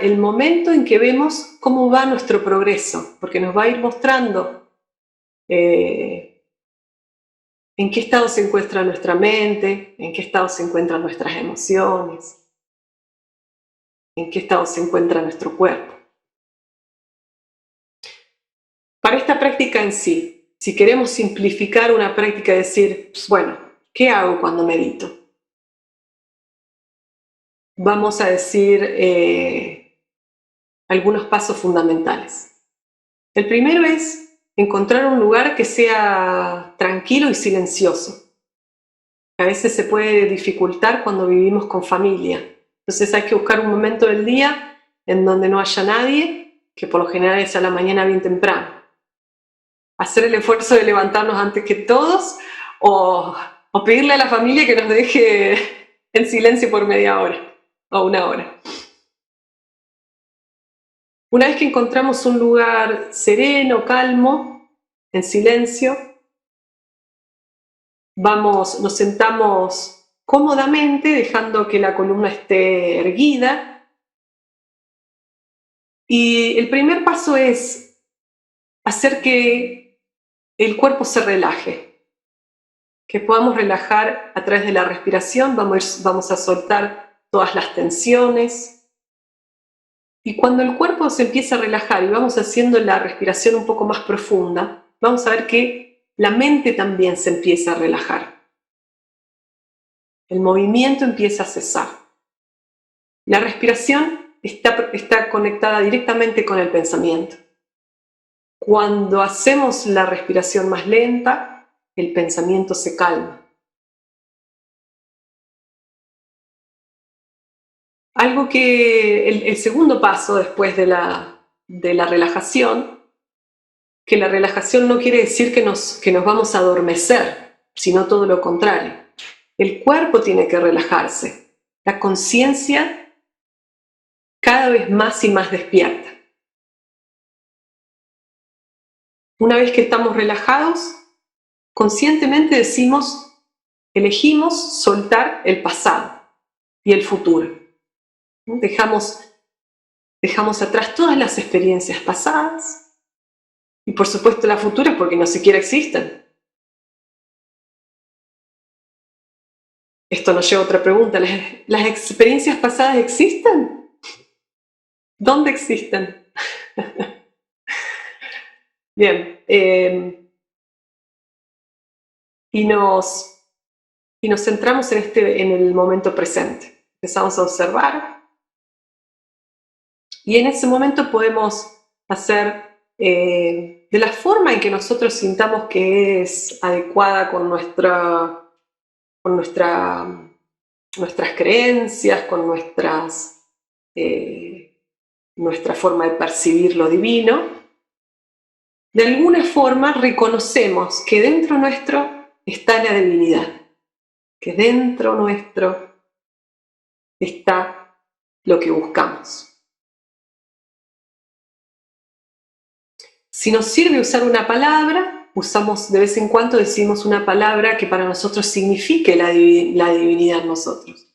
el momento en que vemos cómo va nuestro progreso, porque nos va a ir mostrando en qué estado se encuentra nuestra mente, en qué estado se encuentran nuestras emociones, en qué estado se encuentra nuestro cuerpo. Para esta práctica en sí, si queremos simplificar una práctica, decir, bueno, ¿qué hago cuando medito? Vamos a decir algunos pasos fundamentales. El primero es encontrar un lugar que sea tranquilo y silencioso. A veces se puede dificultar cuando vivimos con familia. Entonces hay que buscar un momento del día en donde no haya nadie, que por lo general es a la mañana bien temprano. Hacer el esfuerzo de levantarnos antes que todos o O pedirle a la familia que nos deje en silencio por media hora o una hora. Una vez que encontramos un lugar sereno, calmo, en silencio, nos sentamos cómodamente, dejando que la columna esté erguida. Y el primer paso es hacer que el cuerpo se relaje, que podamos relajar a través de la respiración. Vamos a soltar todas las tensiones. Y cuando el cuerpo se empieza a relajar y vamos haciendo la respiración un poco más profunda, vamos a ver que la mente también se empieza a relajar. El movimiento empieza a cesar. La respiración está conectada directamente con el pensamiento. Cuando hacemos la respiración más lenta, el pensamiento se calma. Algo que el segundo paso después de la relajación, que la relajación no quiere decir que nos vamos a adormecer, sino todo lo contrario. El cuerpo tiene que relajarse, la conciencia cada vez más y más despierta. Una vez que estamos relajados, conscientemente elegimos soltar el pasado y el futuro. Dejamos atrás todas las experiencias pasadas y por supuesto las futuras porque no siquiera existen. Esto nos lleva a otra pregunta. ¿Las experiencias pasadas existen? ¿Dónde existen? Bien. Y nos centramos en el momento presente. Empezamos a observar y en ese momento podemos hacer de la forma en que nosotros sintamos que es adecuada con nuestras creencias, con nuestra forma de percibir lo divino. De alguna forma reconocemos que dentro nuestro está la divinidad, que dentro nuestro está lo que buscamos. Si nos sirve usar una palabra, de vez en cuando decimos una palabra que para nosotros signifique la divinidad en nosotros.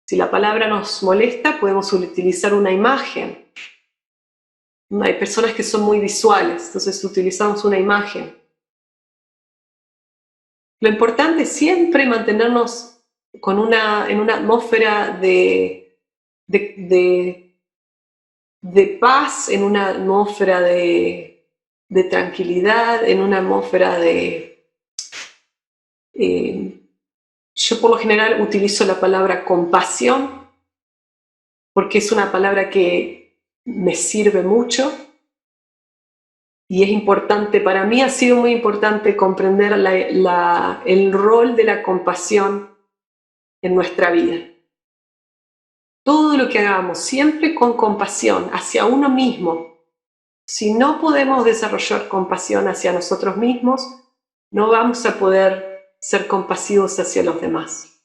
Si la palabra nos molesta, podemos utilizar una imagen. Hay personas que son muy visuales, entonces utilizamos una imagen. Lo importante es siempre mantenernos en una atmósfera de paz, en una atmósfera de tranquilidad, en una atmósfera yo por lo general utilizo la palabra compasión, porque es una palabra que me sirve mucho y es importante, para mí ha sido muy importante comprender el rol de la compasión en nuestra vida. Todo lo que hagamos, siempre con compasión hacia uno mismo. Si no podemos desarrollar compasión hacia nosotros mismos, no vamos a poder ser compasivos hacia los demás.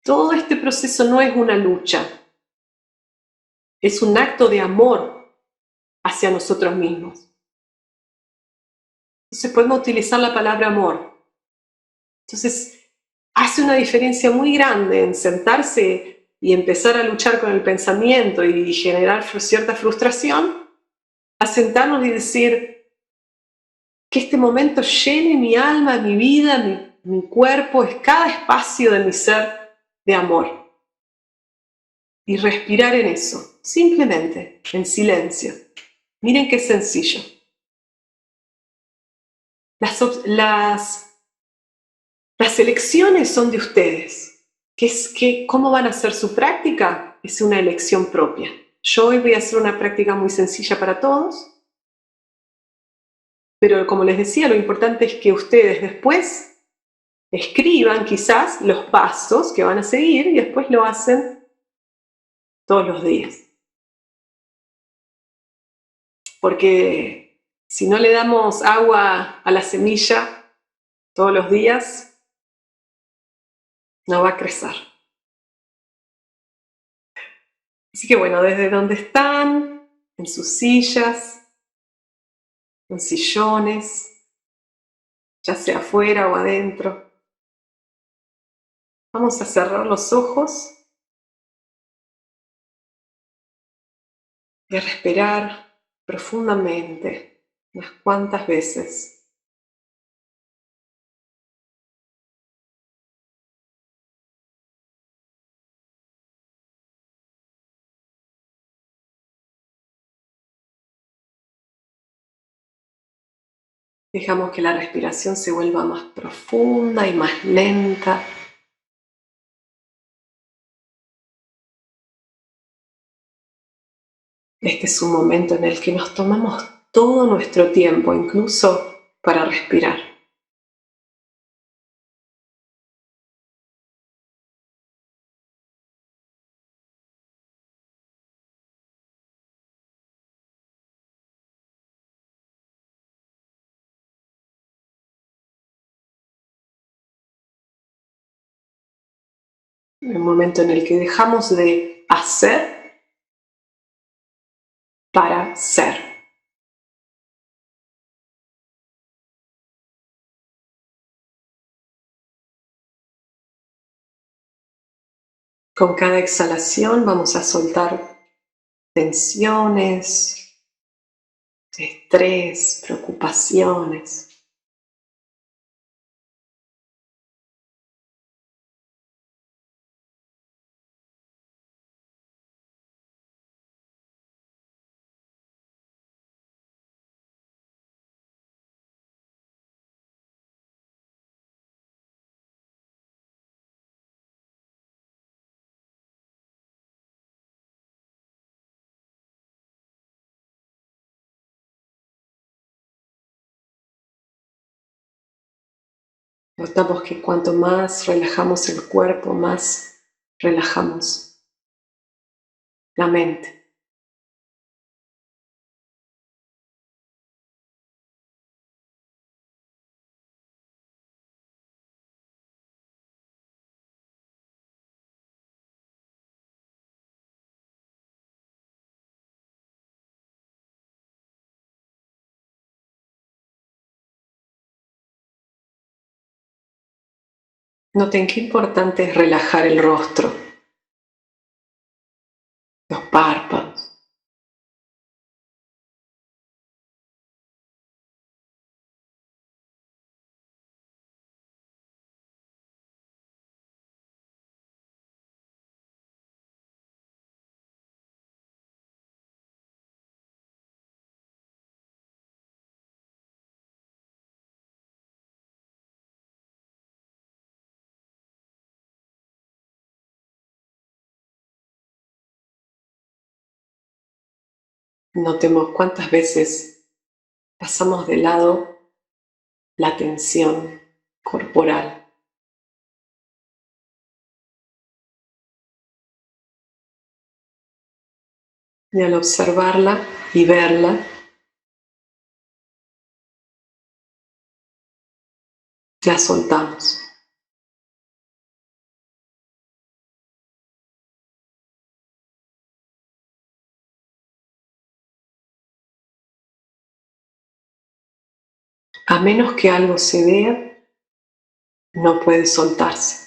Todo este proceso no es una lucha, es un acto de amor hacia nosotros mismos. Entonces podemos utilizar la palabra amor. Entonces hace una diferencia muy grande en sentarse y empezar a luchar con el pensamiento y generar cierta frustración, a sentarnos y decir que este momento llene mi alma, mi vida, mi cuerpo, es cada espacio de mi ser de amor. Y respirar en eso, simplemente, en silencio. Miren qué sencillo. Las elecciones son de ustedes. ¿Cómo van a hacer su práctica? Es una elección propia. Yo hoy voy a hacer una práctica muy sencilla para todos, pero como les decía, lo importante es que ustedes después escriban quizás los pasos que van a seguir y después lo hacen todos los días. Porque si no le damos agua a la semilla, todos los días, no va a crecer. Así que bueno, desde donde están, en sus sillas, en sillones, ya sea afuera o adentro, vamos a cerrar los ojos y a respirar profundamente unas cuantas veces. Dejamos que la respiración se vuelva más profunda y más lenta. Este es un momento en el que nos tomamos todo nuestro tiempo, incluso para respirar. El momento en el que dejamos de hacer para ser. Con cada exhalación vamos a soltar tensiones, estrés, preocupaciones. Notamos que cuanto más relajamos el cuerpo, más relajamos la mente. Noten qué importante es relajar el rostro, los párpados. Notemos cuántas veces pasamos de lado la tensión corporal. Y al observarla y verla, la soltamos. A menos que algo se vea, no puede soltarse.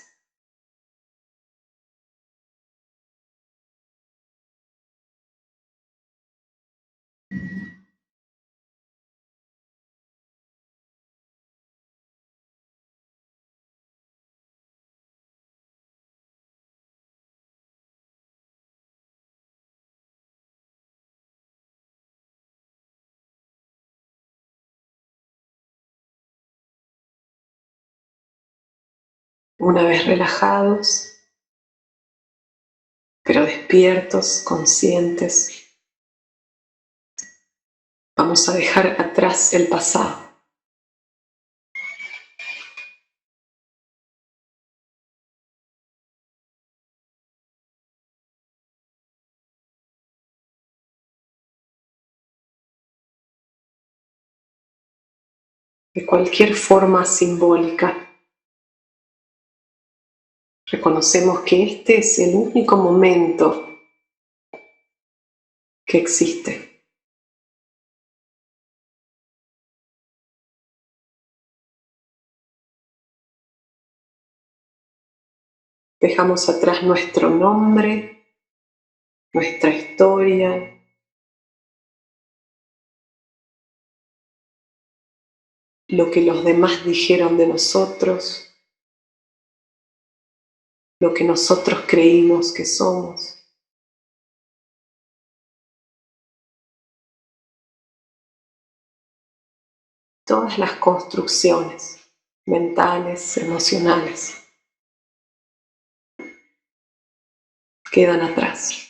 Una vez relajados, pero despiertos, conscientes, vamos a dejar atrás el pasado. de cualquier forma simbólica. Reconocemos que este es el único momento que existe. Dejamos atrás nuestro nombre, nuestra historia, lo que los demás dijeron de nosotros, lo que nosotros creímos que somos. Todas las construcciones mentales, emocionales, quedan atrás.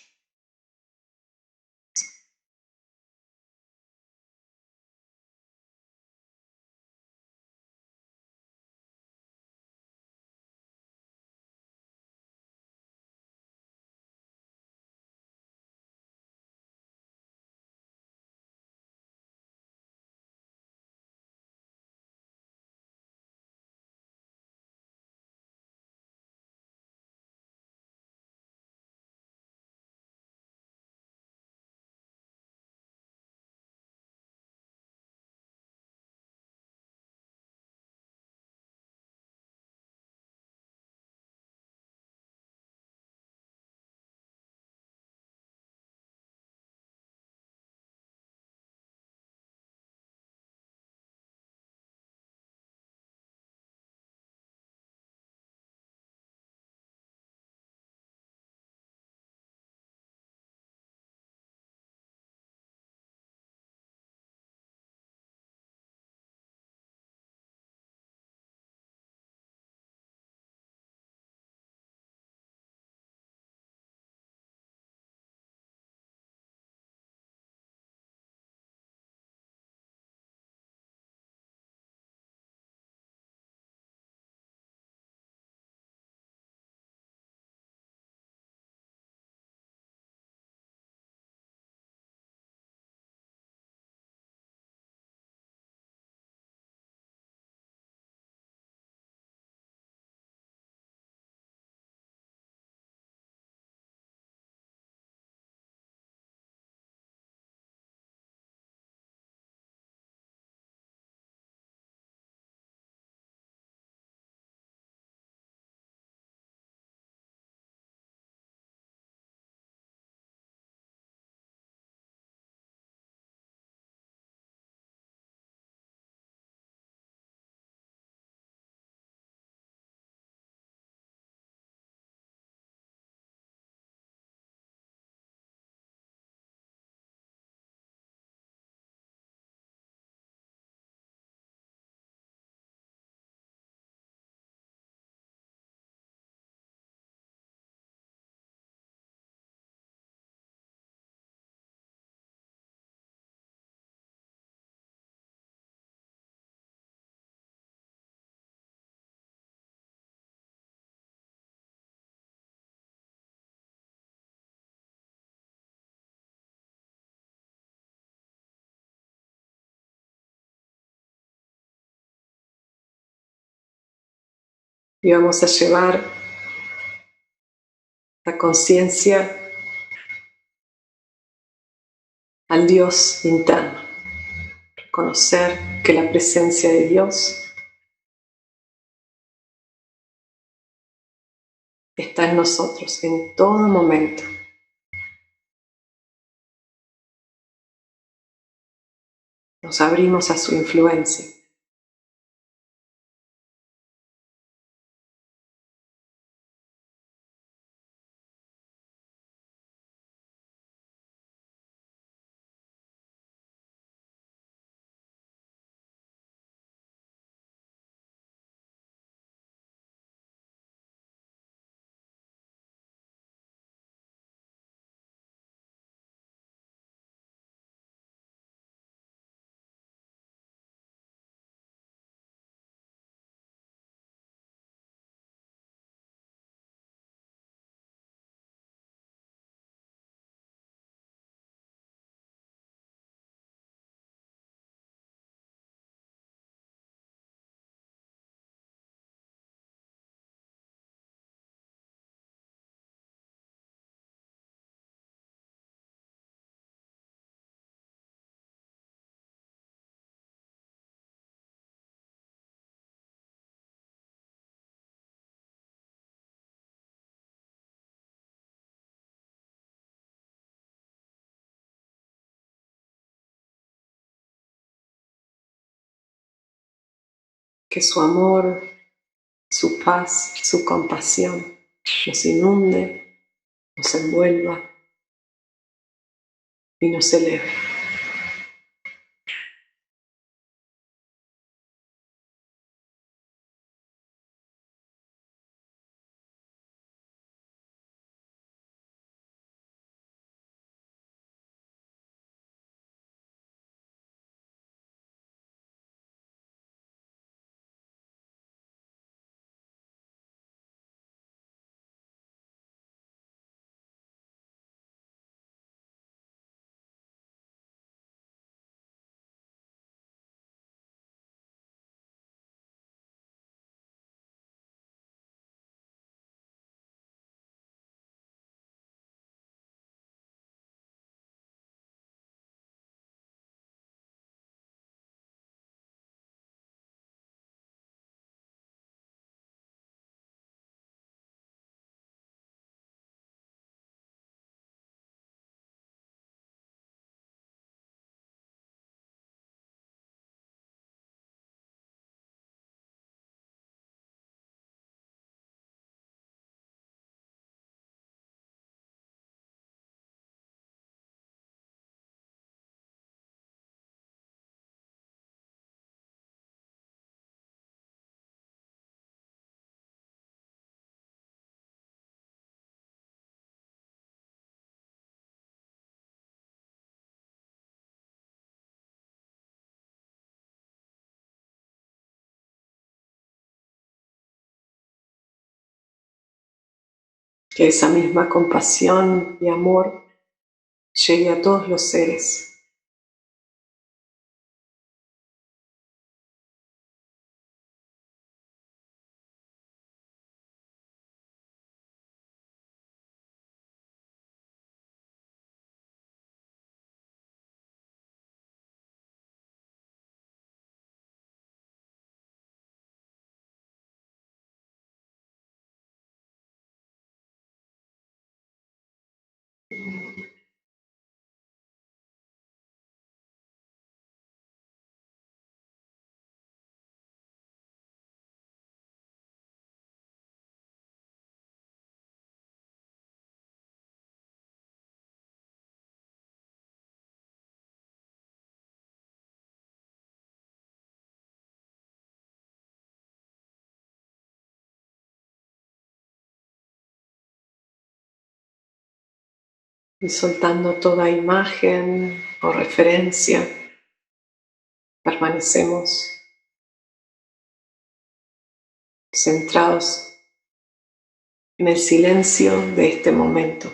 Y vamos a llevar la conciencia al Dios interno. Reconocer que la presencia de Dios está en nosotros en todo momento. Nos abrimos a su influencia. que su amor, su paz, su compasión nos inunde, nos envuelva y nos eleve. Que esa misma compasión y amor llegue a todos los seres. Y soltando toda imagen o referencia, permanecemos centrados en el silencio de este momento.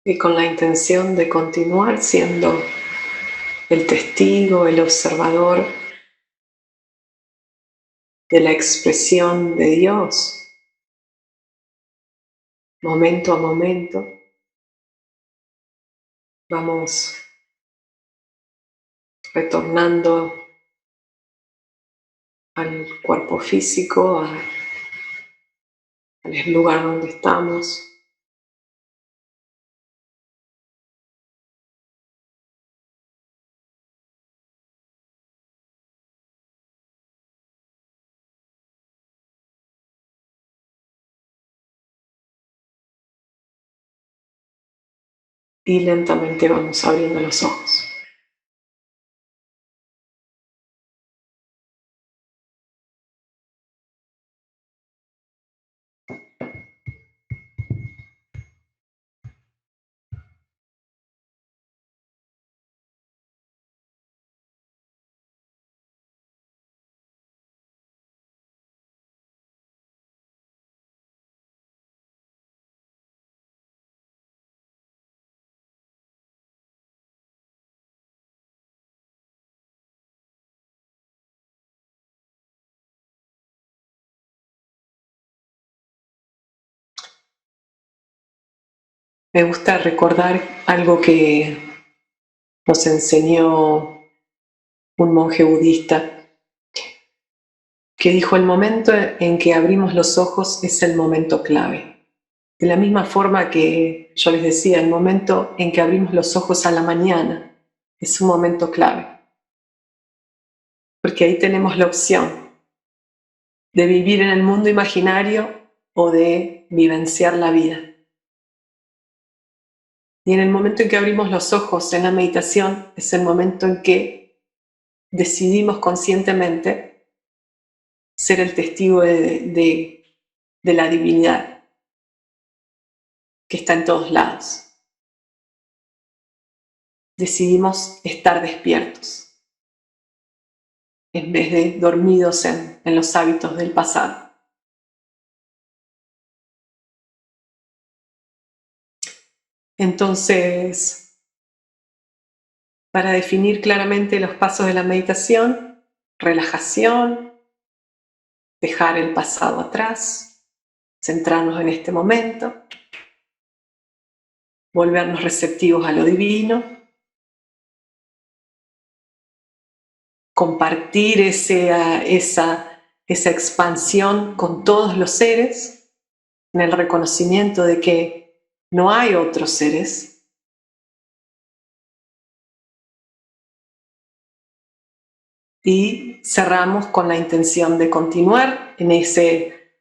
Y con la intención de continuar siendo el testigo, el observador de la expresión de Dios, momento a momento, vamos retornando al cuerpo físico, al lugar donde estamos. Y lentamente vamos abriendo los ojos. Me gusta recordar algo que nos enseñó un monje budista, que dijo: el momento en que abrimos los ojos es el momento clave. De la misma forma que yo les decía, el momento en que abrimos los ojos a la mañana es un momento clave, porque ahí tenemos la opción de vivir en el mundo imaginario o de vivenciar la vida. Y en el momento en que abrimos los ojos en la meditación es el momento en que decidimos conscientemente ser el testigo de la divinidad que está en todos lados. Decidimos estar despiertos en vez de dormidos en los hábitos del pasado. Entonces, para definir claramente los pasos de la meditación: relajación, dejar el pasado atrás, centrarnos en este momento, volvernos receptivos a lo divino, compartir esa expansión con todos los seres, en el reconocimiento de que no hay otros seres. Y cerramos con la intención de continuar en ese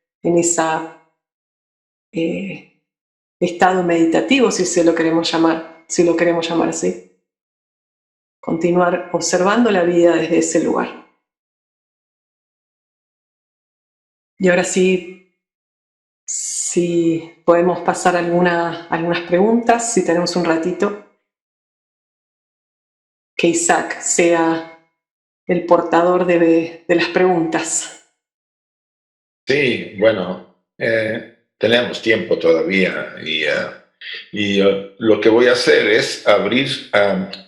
estado meditativo, si lo queremos llamar así. Continuar observando la vida desde ese lugar. Y ahora sí, si podemos pasar algunas preguntas, si tenemos un ratito, que Isaac sea el portador de las preguntas. Sí, bueno, tenemos tiempo todavía y lo que voy a hacer es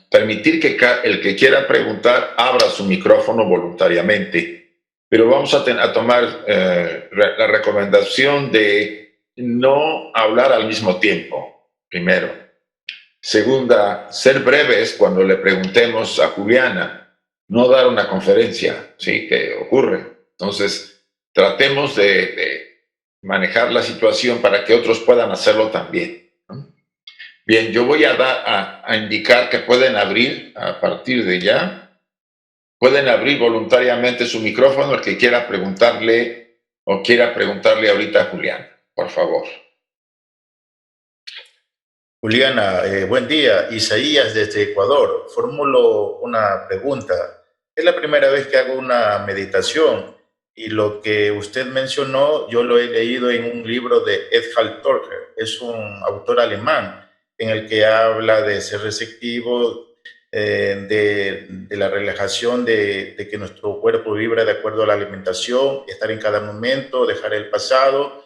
permitir que el que quiera preguntar abra su micrófono voluntariamente, pero vamos a tomar la recomendación de no hablar al mismo tiempo, primero. Segunda, ser breves cuando le preguntemos a Juliana, no dar una conferencia, ¿sí? Que ocurre. Entonces, tratemos de manejar la situación para que otros puedan hacerlo también, ¿no? Bien, yo voy a indicar que pueden abrir a partir de ya, pueden abrir voluntariamente su micrófono el que quiera preguntarle o quiera preguntarle ahorita a Juliana, por favor. Juliana, buen día. Isaías desde Ecuador. Formulo una pregunta. Es la primera vez que hago una meditación y lo que usted mencionó yo lo he leído en un libro de Eckhart Tolle. Es un autor alemán en el que habla de ser receptivo, de la relajación, de que nuestro cuerpo vibra de acuerdo a la alimentación, estar en cada momento, dejar el pasado.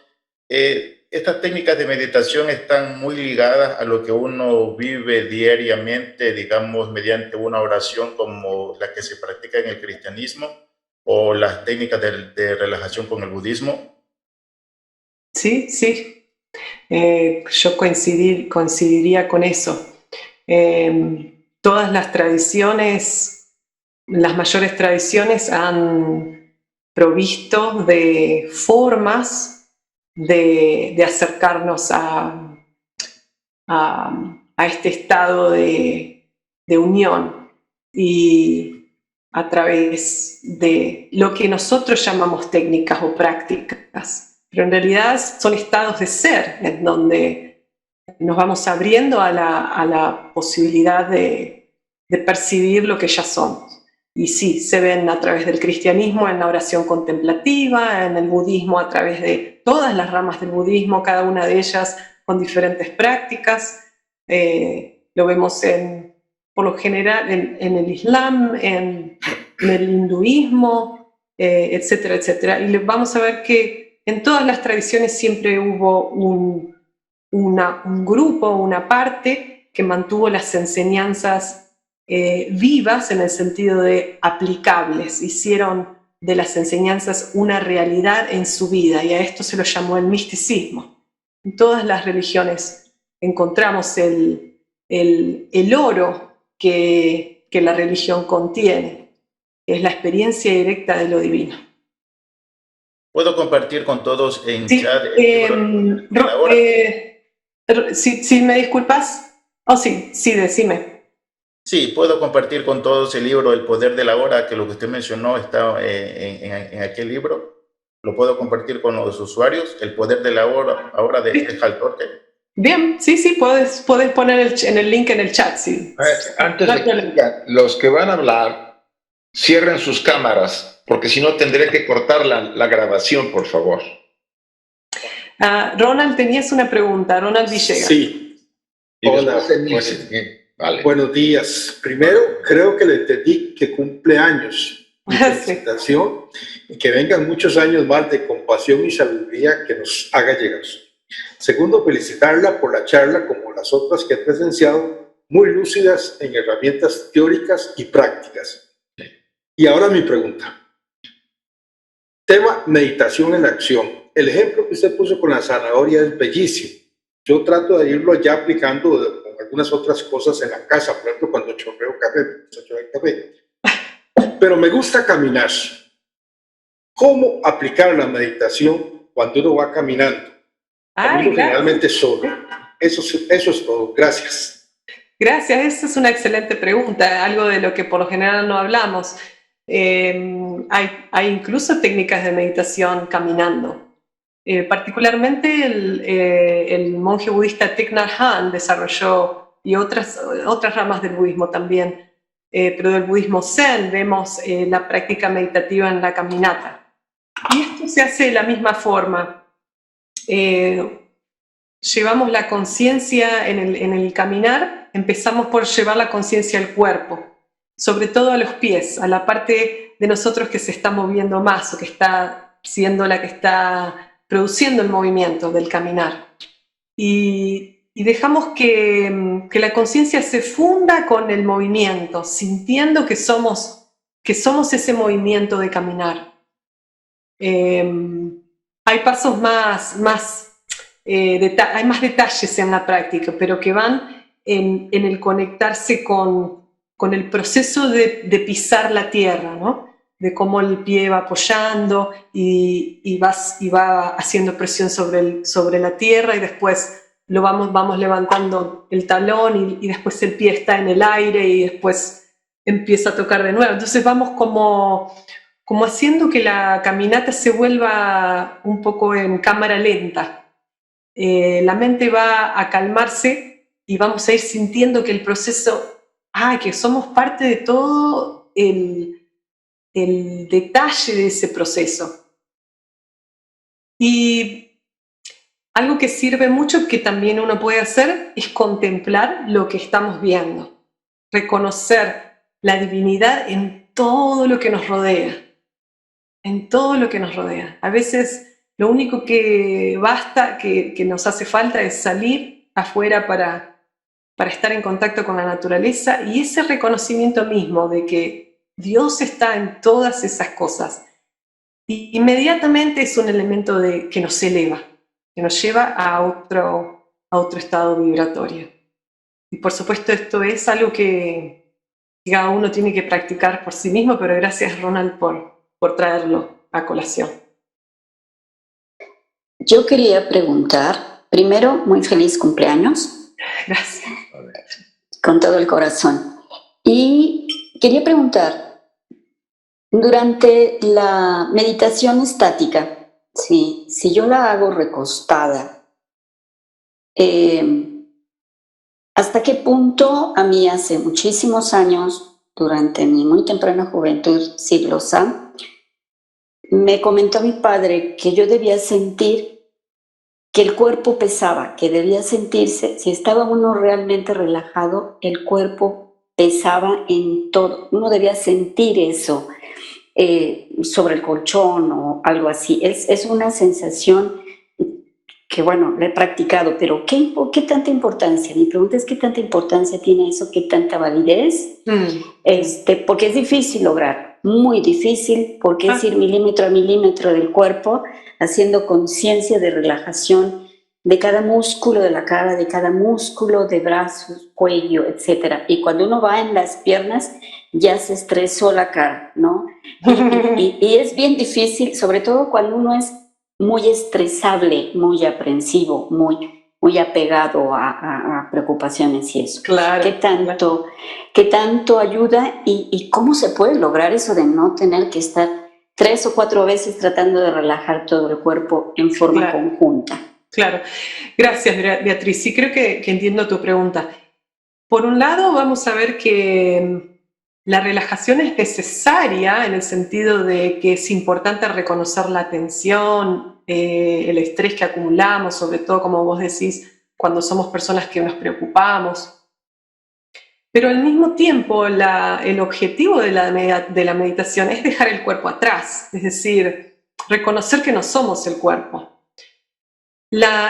Estas técnicas de meditación están muy ligadas a lo que uno vive diariamente, digamos, mediante una oración como la que se practica en el cristianismo o las técnicas de relajación con el budismo. Sí, sí. Yo coincidiría con eso. Todas las tradiciones las mayores tradiciones han provisto de formas de acercarnos a este estado de unión, y a través de lo que nosotros llamamos técnicas o prácticas, pero en realidad son estados de ser en donde nos vamos abriendo a la posibilidad de percibir lo que ya somos. Y sí, se ven a través del cristianismo en la oración contemplativa, en el budismo a través de todas las ramas del budismo, cada una de ellas con diferentes prácticas. Lo vemos por lo general en el Islam, en el hinduismo, etcétera, etcétera. Y vamos a ver que en todas las tradiciones siempre hubo un grupo, una parte que mantuvo las enseñanzas vivas en el sentido de aplicables, hicieron de las enseñanzas una realidad en su vida, y a esto se lo llamó el misticismo. En todas las religiones encontramos el oro que la religión contiene, que es la experiencia directa de lo divino. ¿Puedo compartir con todos en Sí, chat el libro? si me disculpas. Oh, sí, decime. Sí, puedo compartir con todos el libro El Poder de la Hora, que lo que usted mencionó está en aquel libro. Lo puedo compartir con los usuarios, El Poder de la Hora, ahora de Hal Torque. Bien, sí, puedes poner en el link en el chat, sí. Antes de que sigan, los que van a hablar, cierren sus cámaras, porque si no tendré que cortar la grabación, por favor. Ronald, tenías una pregunta, Ronald Villegas. Sí. Hola. Vale. Buenos días. Primero, creo que le entendí que cumple años. Mi felicitación, y que vengan muchos años más de compasión y sabiduría que nos haga llegar. Segundo, felicitarla por la charla, como las otras que he presenciado, muy lúcidas en herramientas teóricas y prácticas. Y ahora mi pregunta. Tema meditación en acción. El ejemplo que usted puso con la zanahoria es bellísimo. Yo trato de irlo ya aplicando con algunas otras cosas en la casa, por ejemplo, cuando chorreo café. Pero me gusta caminar. ¿Cómo aplicar la meditación cuando uno va caminando? Generalmente solo. Eso es todo. Gracias. Gracias, esa es una excelente pregunta, algo de lo que por lo general no hablamos. Hay incluso técnicas de meditación caminando. Particularmente el monje budista Thich Nhat Hanh desarrolló, y otras ramas del budismo también, pero del budismo zen vemos la práctica meditativa en la caminata. Y esto se hace de la misma forma. Llevamos la conciencia en el caminar, empezamos por llevar la conciencia al cuerpo, sobre todo a los pies, a la parte de nosotros que se está moviendo más o que está siendo la que está produciendo el movimiento del caminar. Y dejamos que la conciencia se funda con el movimiento, sintiendo que somos ese movimiento de caminar. Hay pasos hay más detalles en la práctica, pero que van en el conectarse con el proceso de pisar la tierra, ¿no? De cómo el pie va apoyando y va haciendo presión sobre la tierra, y después vamos levantando el talón y después el pie está en el aire y después empieza a tocar de nuevo. Entonces vamos como haciendo que la caminata se vuelva un poco en cámara lenta. La mente va a calmarse y vamos a ir sintiendo que el proceso, que somos parte de todo el detalle de ese proceso. Y algo que sirve mucho, que también uno puede hacer, es contemplar lo que estamos viendo, reconocer la divinidad en todo lo que nos rodea, A veces lo único que basta, que nos hace falta, es salir afuera para estar en contacto con la naturaleza, y ese reconocimiento mismo de que Dios está en todas esas cosas, y inmediatamente es un elemento que nos eleva, que nos lleva a otro estado vibratorio. Y por supuesto esto es algo que cada uno tiene que practicar por sí mismo, pero gracias, Ronald, por traerlo a colación. Yo quería preguntar, primero, muy feliz cumpleaños. Gracias. Con todo el corazón. Y quería preguntar, durante la meditación estática, si yo la hago recostada, ¿hasta qué punto a mí hace muchísimos años, durante mi muy temprana juventud, siglos A, me comentó mi padre que yo debía sentir que el cuerpo pesaba, que debía sentirse, si estaba uno realmente relajado, el cuerpo pesaba en todo, uno debía sentir eso sobre el colchón o algo así. Es una sensación que, bueno, la he practicado, pero ¿qué tanta importancia? Mi pregunta es, ¿qué tanta importancia tiene eso? ¿Qué tanta validez? Porque es difícil lograr, muy difícil, porque es ir milímetro a milímetro del cuerpo, haciendo conciencia de relajación de cada músculo de la cara, de cada músculo de brazos, cuello, etc. Y cuando uno va en las piernas, ya se estresó la cara, ¿no? Y es bien difícil, sobre todo cuando uno es muy estresable, muy aprensivo, muy apegado a preocupaciones y eso. Claro. ¿Qué tanto ayuda y cómo se puede lograr eso de no tener que estar 3 o 4 veces tratando de relajar todo el cuerpo en forma conjunta? Claro. Gracias, Beatriz. Sí, creo que entiendo tu pregunta. Por un lado, vamos a ver que la relajación es necesaria en el sentido de que es importante reconocer la tensión, el estrés que acumulamos, sobre todo, como vos decís, cuando somos personas que nos preocupamos. Pero al mismo tiempo, el objetivo de la meditación es dejar el cuerpo atrás, es decir, reconocer que no somos el cuerpo.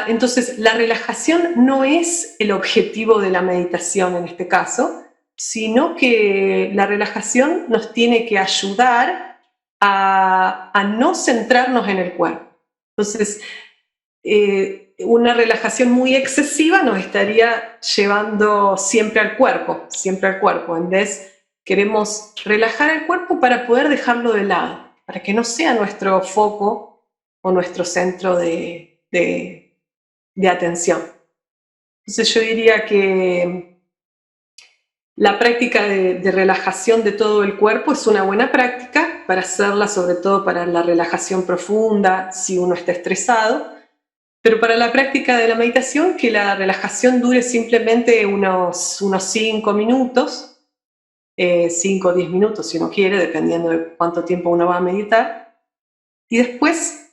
Entonces, la relajación no es el objetivo de la meditación en este caso, sino que la relajación nos tiene que ayudar a no centrarnos en el cuerpo. Entonces, una relajación muy excesiva nos estaría llevando siempre al cuerpo. En vez, queremos relajar el cuerpo para poder dejarlo de lado, para que no sea nuestro foco o nuestro centro de atención. Entonces yo diría que la práctica de relajación de todo el cuerpo es una buena práctica para hacerla, sobre todo para la relajación profunda, si uno está estresado, pero para la práctica de la meditación, que la relajación dure simplemente unos 5 minutos, 5 o 10 minutos si uno quiere, dependiendo de cuánto tiempo uno va a meditar, y después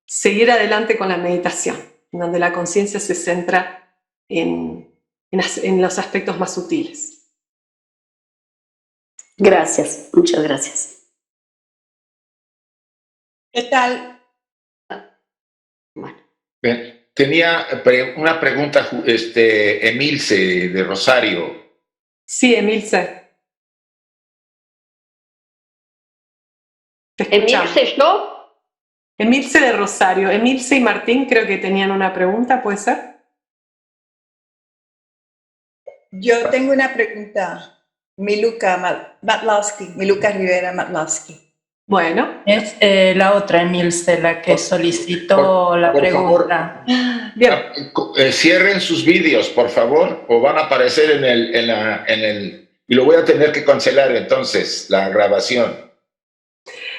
seguir adelante con la meditación, donde la conciencia se centra en los aspectos más sutiles. Gracias, muchas gracias. ¿Qué tal? Bueno. Tenía una pregunta, Emilce de Rosario. Sí, Emilce. ¿Emilce yo? Emilce de Rosario. Emilce y Martín creo que tenían una pregunta, ¿puede ser? Yo tengo una pregunta. Miluka Rivera Matlowski. Bueno. Es la otra Emilce la que solicitó la pregunta. Favor, bien. Cierren sus vídeos, por favor, o van a aparecer en el y lo voy a tener que cancelar entonces, la grabación.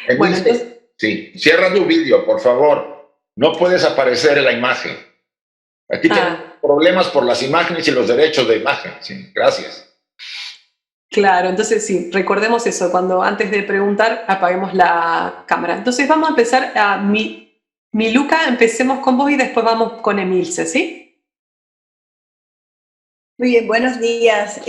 Emilce, bueno, entonces, sí, cierra tu vídeo, por favor. No puedes aparecer en la imagen. Aquí tenemos problemas por las imágenes y los derechos de imagen. Sí, gracias. Claro, entonces sí, recordemos eso, cuando antes de preguntar apaguemos la cámara. Entonces vamos a empezar a Miluka, empecemos con vos y después vamos con Emilce, ¿sí? Muy bien, buenos días.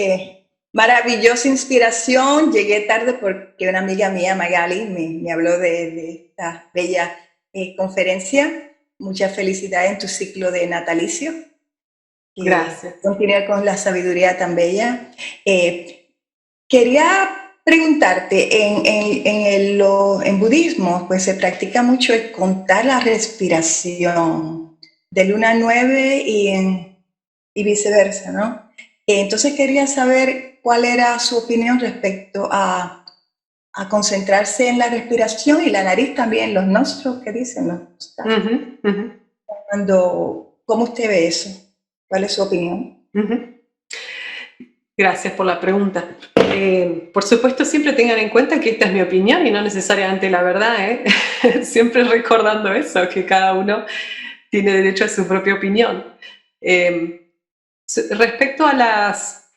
Maravillosa inspiración. Llegué tarde porque una amiga mía, Magali, me habló de esta bella conferencia. Mucha felicidad en tu ciclo de natalicio. Gracias. Continúa con la sabiduría tan bella. Quería preguntarte, en budismo pues se practica mucho el contar la respiración de luna 9 y viceversa, ¿no? Entonces quería saber cuál era su opinión respecto a concentrarse en la respiración y la nariz también, los nostrils que dicen, ¿no? ¿Cómo usted ve eso? ¿Cuál es su opinión? Gracias por la pregunta. Por supuesto, siempre tengan en cuenta que esta es mi opinión y no necesariamente la verdad, ¿eh? Siempre recordando eso, que cada uno tiene derecho a su propia opinión. Respecto a las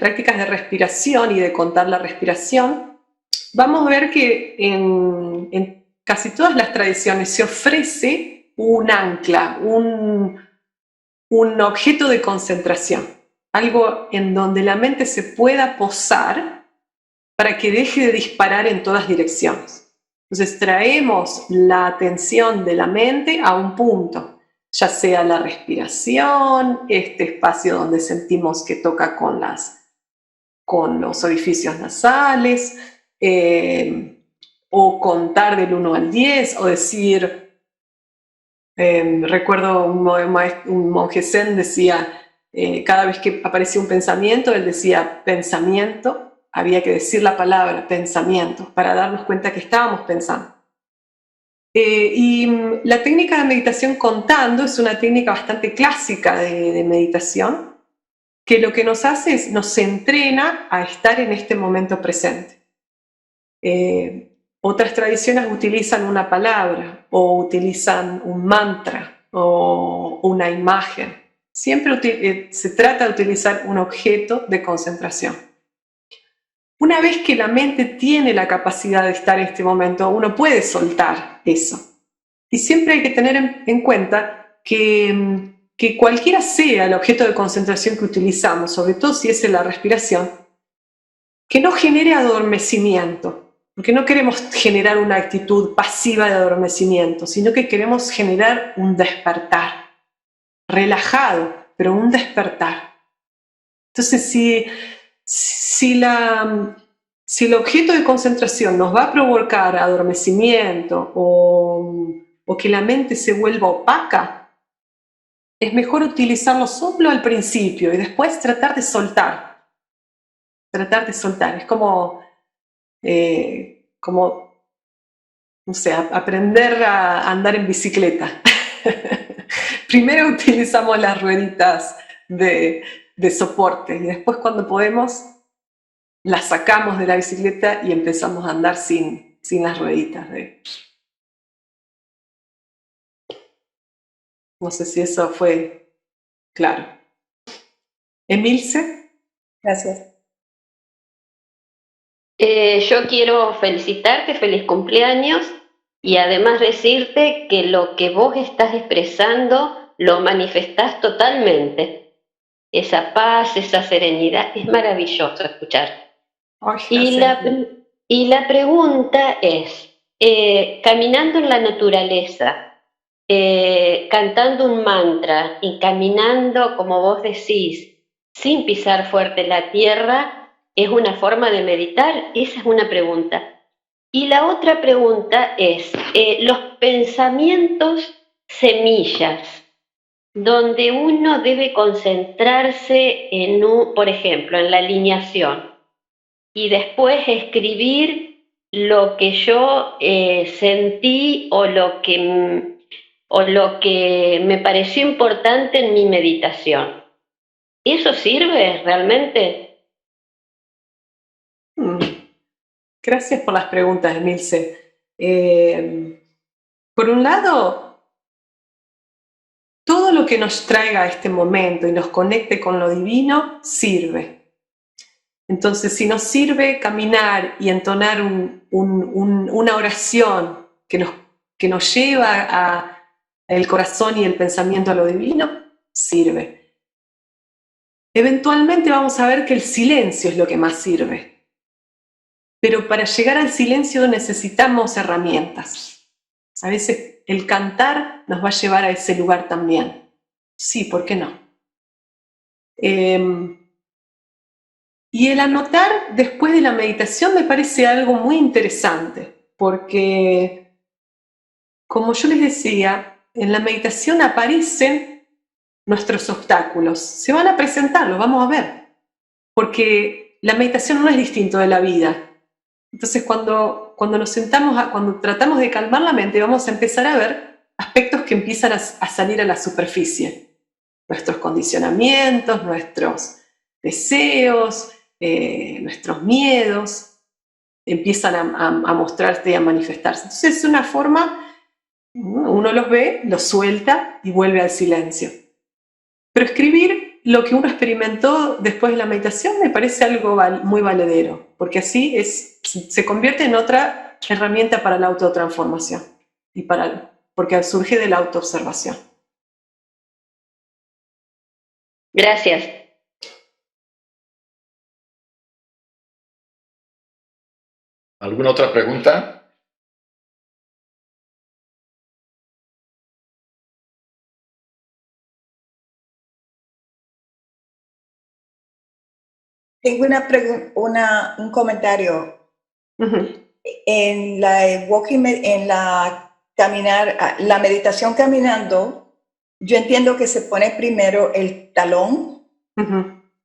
prácticas de respiración y de contar la respiración, vamos a ver que en casi todas las tradiciones se ofrece un ancla, un objeto de concentración, algo en donde la mente se pueda posar para que deje de disparar en todas direcciones. Entonces traemos la atención de la mente a un punto, ya sea la respiración, este espacio donde sentimos que toca con los orificios nasales, o contar del 1 al 10, o decir, recuerdo un monje zen decía, cada vez que aparecía un pensamiento, él decía pensamiento, había que decir la palabra pensamiento para darnos cuenta que estábamos pensando. Y la técnica de meditación contando es una técnica bastante clásica de meditación, que lo que nos hace es nos entrena a estar en este momento presente. Otras tradiciones utilizan una palabra o utilizan un mantra o una imagen. Siempre se trata de utilizar un objeto de concentración. Una vez que la mente tiene la capacidad de estar en este momento, uno puede soltar eso. Y siempre hay que tener en cuenta que cualquiera sea el objeto de concentración que utilizamos, sobre todo si es en la respiración, que no genere adormecimiento, porque no queremos generar una actitud pasiva de adormecimiento, sino que queremos generar un despertar, relajado, pero un despertar. Entonces, si el objeto de concentración nos va a provocar adormecimiento o que la mente se vuelva opaca, es mejor utilizarlo solo al principio y después tratar de soltar. Tratar de soltar. Es como no sé, aprender a andar en bicicleta. Primero utilizamos las rueditas de soporte y después cuando podemos las sacamos de la bicicleta y empezamos a andar sin las rueditas. No sé si eso fue claro. Emilce. Gracias. Yo quiero felicitarte, feliz cumpleaños, y además decirte que lo que vos estás expresando lo manifestás totalmente. Esa paz, esa serenidad, es maravilloso escuchar. Y la pregunta es, caminando en la naturaleza, cantando un mantra y caminando, como vos decís, sin pisar fuerte la tierra, ¿es una forma de meditar? Esa es una pregunta. Y la otra pregunta es, los pensamientos semillas, donde uno debe concentrarse por ejemplo, en la alineación, y después escribir lo que yo sentí o lo que me pareció importante en mi meditación. ¿Eso sirve realmente? Gracias por las preguntas, Emilce. Por un lado, todo lo que nos traiga a este momento y nos conecte con lo divino sirve. Entonces, si nos sirve caminar y entonar una oración que nos lleva el corazón y el pensamiento a lo divino, sirve. Eventualmente vamos a ver que el silencio es lo que más sirve. Pero para llegar al silencio necesitamos herramientas. A veces el cantar nos va a llevar a ese lugar también. Sí, ¿por qué no? Y el anotar después de la meditación me parece algo muy interesante, porque, como yo les decía, en la meditación aparecen nuestros obstáculos. Se van a presentar, los vamos a ver. Porque la meditación no es distinto de la vida. Entonces, cuando nos sentamos, cuando tratamos de calmar la mente, vamos a empezar a ver aspectos que empiezan a salir a la superficie. Nuestros condicionamientos, nuestros deseos, nuestros miedos, empiezan a mostrarse y a manifestarse. Entonces, es una forma, uno los ve, los suelta y vuelve al silencio. Pero escribir lo que uno experimentó después de la meditación me parece algo muy valedero, porque así se convierte en otra herramienta para la autotransformación y porque surge de la autoobservación. Gracias. ¿Alguna otra pregunta? Tengo un comentario. En la meditación caminando, yo entiendo que se pone primero el talón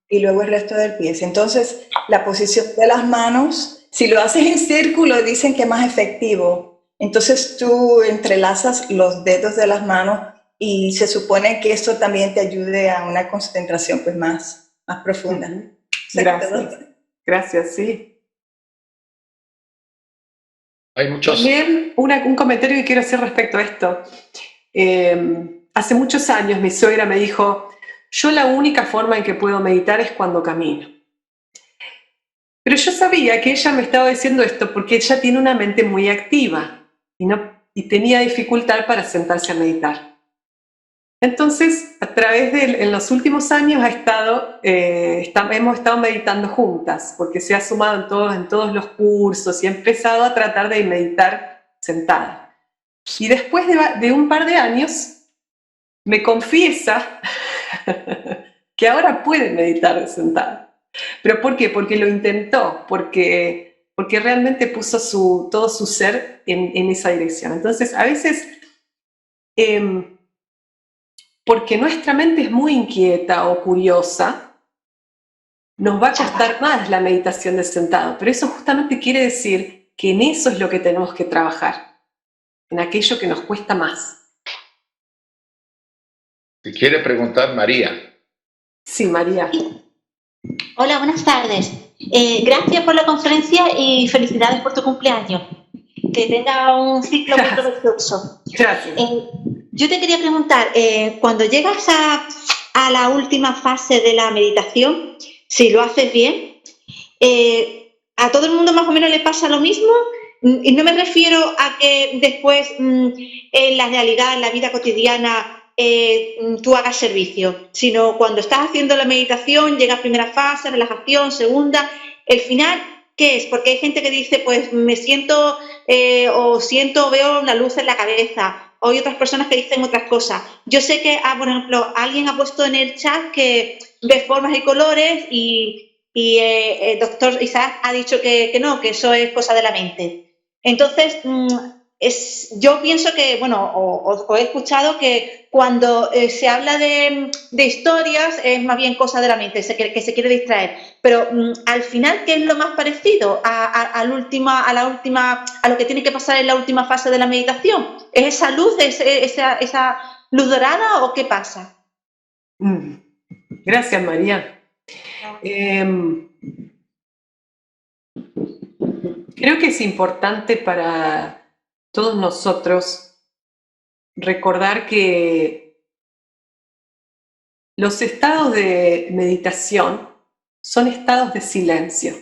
y luego el resto del pie. Entonces, la posición de las manos, si lo haces en círculo, dicen que es más efectivo. Entonces, tú entrelazas los dedos de las manos y se supone que esto también te ayude a una concentración pues más profunda. Gracias. Gracias, sí. Hay muchos. También un comentario que quiero hacer respecto a esto. Hace muchos años mi suegra me dijo, yo la única forma en que puedo meditar es cuando camino. Pero yo sabía que ella me estaba diciendo esto porque ella tiene una mente muy activa y tenía dificultad para sentarse a meditar. Entonces, en los últimos años hemos estado meditando juntas, porque se ha sumado en todos los cursos y ha empezado a tratar de meditar sentada. Y después de un par de años, me confiesa que ahora puede meditar sentada. ¿Pero por qué? Porque lo intentó, porque realmente puso todo su ser en esa dirección. Entonces, a veces... porque nuestra mente es muy inquieta o curiosa, nos va a costar más la meditación de sentado, pero eso justamente quiere decir que en eso es lo que tenemos que trabajar, en aquello que nos cuesta más. Si quiere preguntar, María. Sí, María. Hola, buenas tardes. Gracias por la conferencia y felicidades por tu cumpleaños. Que tenga un ciclo muy provechoso. Gracias. Yo te quería preguntar, cuando llegas a la última fase de la meditación, si lo haces bien, ¿a todo el mundo más o menos le pasa lo mismo? Y no me refiero a que después en la realidad, en la vida cotidiana, tú hagas servicio, sino cuando estás haciendo la meditación, llega primera fase, relajación, segunda, el final, ¿qué es? Porque hay gente que dice, pues me siento o veo una luz en la cabeza. O hay otras personas que dicen otras cosas. Yo sé que, por ejemplo, alguien ha puesto en el chat que ve formas y colores y el doctor Isaac ha dicho que no, que eso es cosa de la mente. Entonces, yo pienso que, bueno, o he escuchado que cuando se habla de historias es más bien cosa de la mente, que se quiere distraer. Pero al final, ¿qué es lo más parecido a lo que tiene que pasar en la última fase de la meditación? ¿Es esa luz, esa luz dorada o qué pasa? Gracias, María. Creo que es importante para todos nosotros recordar que los estados de meditación son estados de silencio.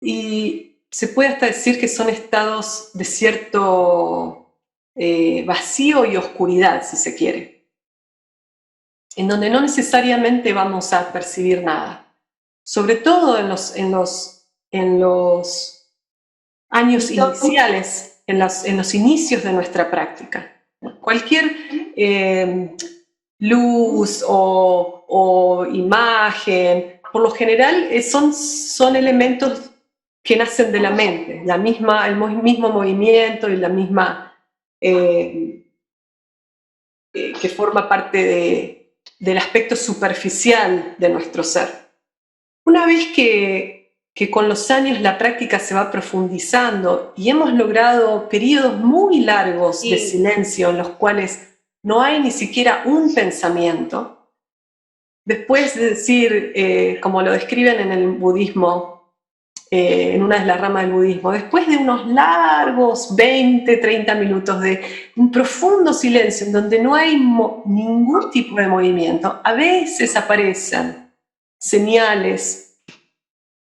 Y se puede hasta decir que son estados de cierto vacío y oscuridad, si se quiere, en donde no necesariamente vamos a percibir nada. Sobre todo en los años iniciales, en los inicios de nuestra práctica. Cualquier luz o imagen, por lo general son elementos que nacen de la mente, el mismo movimiento y la misma que forma parte del aspecto superficial de nuestro ser. Una vez que con los años la práctica se va profundizando y hemos logrado periodos muy largos de silencio en los cuales no hay ni siquiera un pensamiento, después de decir, como lo describen en el budismo, en una de las ramas del budismo, después de unos largos 20, 30 minutos de un profundo silencio en donde no hay ningún tipo de movimiento, a veces aparecen señales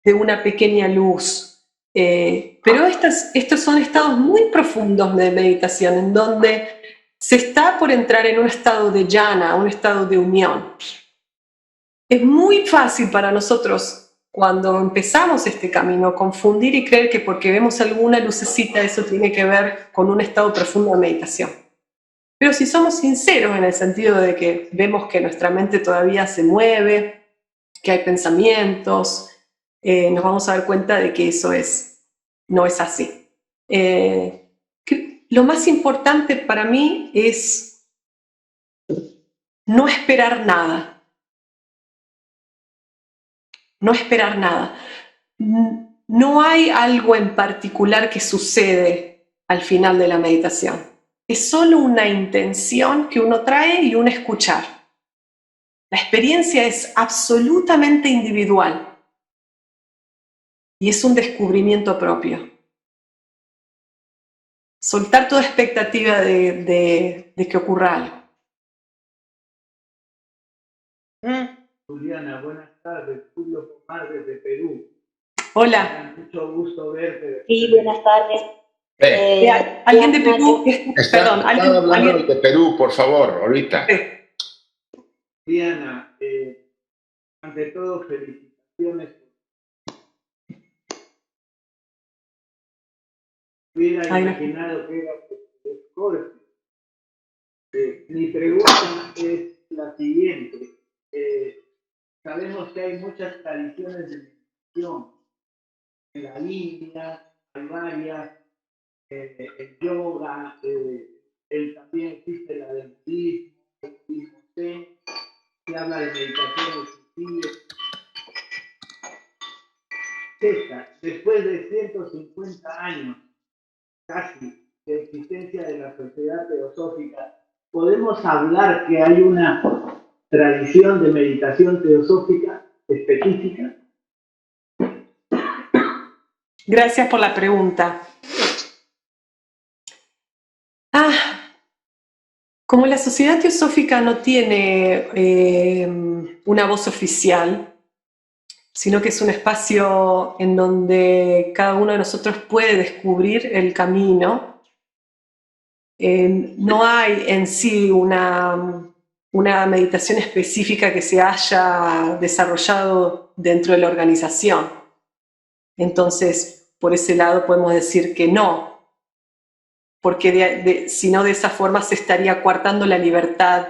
de una pequeña luz, pero estos son estados muy profundos de meditación en donde se está por entrar en un estado de jhana, un estado de unión. Es muy fácil para nosotros, cuando empezamos este camino, confundir y creer que porque vemos alguna lucecita eso tiene que ver con un estado profundo de meditación. Pero si somos sinceros en el sentido de que vemos que nuestra mente todavía se mueve, que hay pensamientos, nos vamos a dar cuenta de que eso no es así. Lo más importante para mí es no esperar nada. No esperar nada. No hay algo en particular que sucede al final de la meditación. Es solo una intención que uno trae y un escuchar. La experiencia es absolutamente individual y es un descubrimiento propio. Soltar toda expectativa de que ocurra algo. Juliana, buenas tardes. Julio Pomar desde Perú. Hola. Mucho gusto verte. Sí, buenas tardes. ¿Alguien de Perú? Perdón, ¿alguien de Perú, por favor, ahorita? Diana, ante todo, felicitaciones. Hubiera imaginado que era Scorpio. Mi pregunta es la siguiente. Sabemos que hay muchas tradiciones de meditación. En la India hay varias, el yoga, también existe la del budismo, el budismo zen, se habla de meditación positiva. Después de 150 años casi de existencia de la sociedad teosófica, ¿podemos hablar que hay una tradición de meditación teosófica específica? Gracias por la pregunta. Como la sociedad teosófica no tiene una voz oficial, sino que es un espacio en donde cada uno de nosotros puede descubrir el camino, no hay en sí una meditación específica que se haya desarrollado dentro de la organización. Entonces, por ese lado podemos decir que no, porque si no de esa forma se estaría coartando la libertad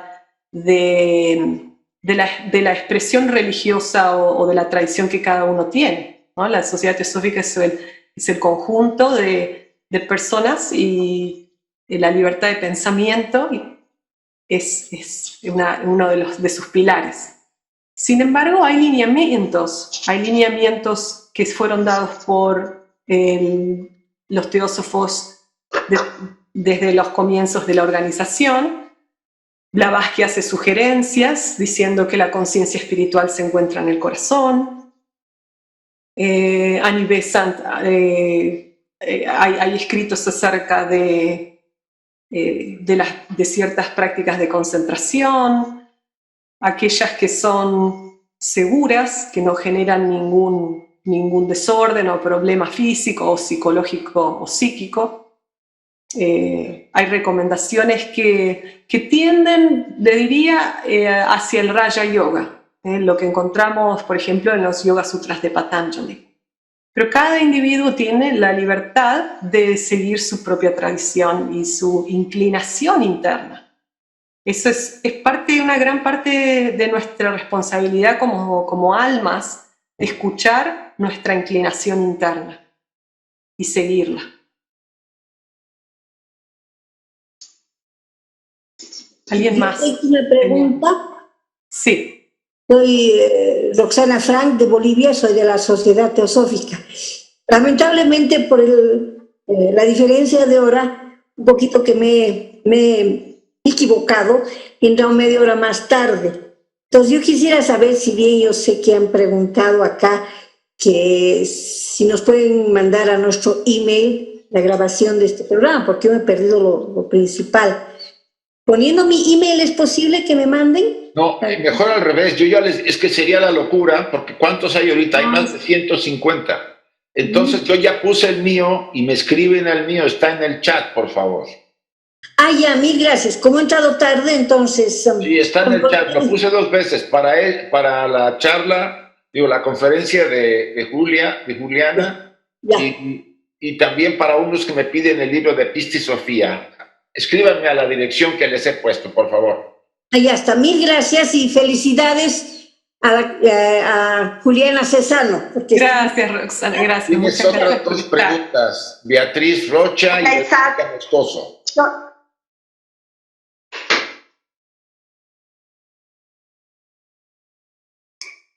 de la expresión religiosa o de la tradición que cada uno tiene, ¿no? La sociedad teosófica es el conjunto de personas y la libertad de pensamiento es uno de sus pilares. Sin embargo, hay lineamientos que fueron dados por los teósofos desde los comienzos de la organización. Blavatsky hace sugerencias diciendo que la conciencia espiritual se encuentra en el corazón. Annie Besant hay escritos acerca de ciertas prácticas de concentración, aquellas que son seguras, que no generan ningún desorden o problema físico o psicológico o psíquico. Hay recomendaciones que tienden, le diría, hacia el Raja Yoga, lo que encontramos, por ejemplo, en los Yoga Sutras de Patanjali. Pero cada individuo tiene la libertad de seguir su propia tradición y su inclinación interna. Eso es una gran parte de nuestra responsabilidad como almas, de escuchar nuestra inclinación interna y seguirla. ¿Alguien más? Tengo una pregunta. Sí. Soy Roxana Frank de Bolivia, soy de la Sociedad Teosófica. Lamentablemente por la diferencia de hora, un poquito que me he equivocado, he entrado media hora más tarde. Entonces yo quisiera saber, si bien yo sé que han preguntado acá, que si nos pueden mandar a nuestro email la grabación de este programa, porque yo me he perdido lo principal. ¿Poniendo mi email es posible que me manden? No, mejor al revés. Es que sería la locura, porque ¿cuántos hay ahorita? Hay más de 150. Entonces yo ya puse el mío y me escriben al mío, está en el chat, por favor. Ah, ya, mil gracias. Como he entrado tarde, entonces... Sí, está en el chat, lo puse 2 veces, para la charla, la conferencia de Juliana, y también para unos que me piden el libro de Pista y Sofía. Escríbanme a la dirección que les he puesto, por favor. Ahí está, mil gracias y felicidades a Juliana Cesano. Gracias, Roxana, gracias. Tienes otras 2 preguntas, Beatriz Rocha y Verónica Moscoso.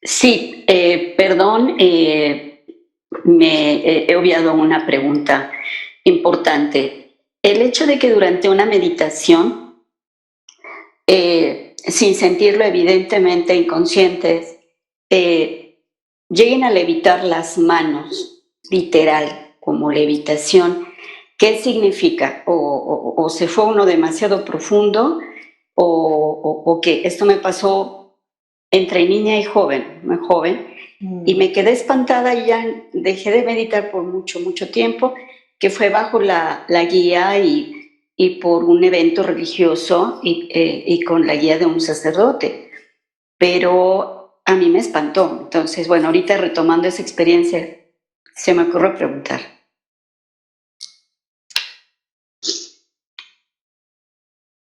Sí, perdón, me he obviado una pregunta importante. El hecho de que durante una meditación, sin sentirlo evidentemente inconscientes, lleguen a levitar las manos, literal, como levitación, ¿qué significa? ¿O se fue uno demasiado profundo? ¿O qué? Esto me pasó entre niña y joven, muy joven, y me quedé espantada y ya dejé de meditar por mucho tiempo, que fue bajo la guía y por un evento religioso y con la guía de un sacerdote. Pero a mí me espantó. Entonces, bueno, ahorita retomando esa experiencia, se me ocurrió preguntar.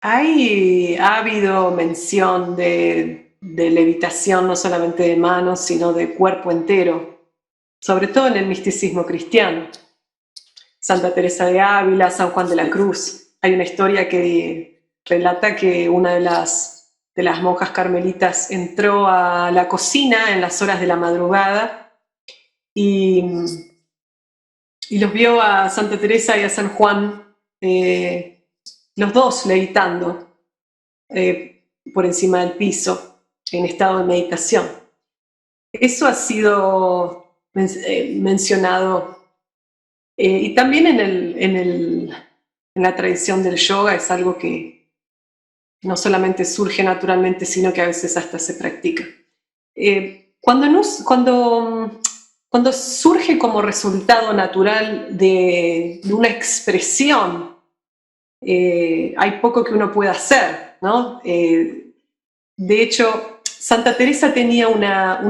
Ha habido mención de levitación no solamente de manos, sino de cuerpo entero, sobre todo en el misticismo cristiano. Santa Teresa de Ávila, San Juan de la Cruz. Hay una historia que relata que una de las monjas carmelitas entró a la cocina en las horas de la madrugada y los vio a Santa Teresa y a San Juan, los dos levitando por encima del piso, en estado de meditación. Eso ha sido mencionado y también en la tradición del yoga es algo que no solamente surge naturalmente, sino que a veces hasta se practica. Cuando surge como resultado natural de una expresión, hay poco que uno pueda hacer, ¿no? De hecho, Santa Teresa tenía una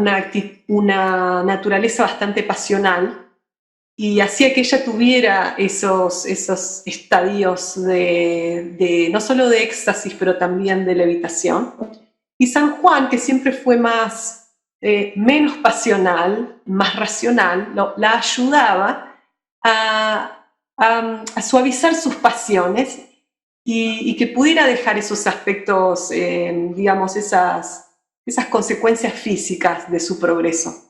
naturaleza bastante pasional y hacía que ella tuviera esos estadios de no solo de éxtasis, pero también de levitación. Y San Juan, que siempre fue menos pasional, más racional, la ayudaba a suavizar sus pasiones y que pudiera dejar esos aspectos, digamos, esas consecuencias físicas de su progreso.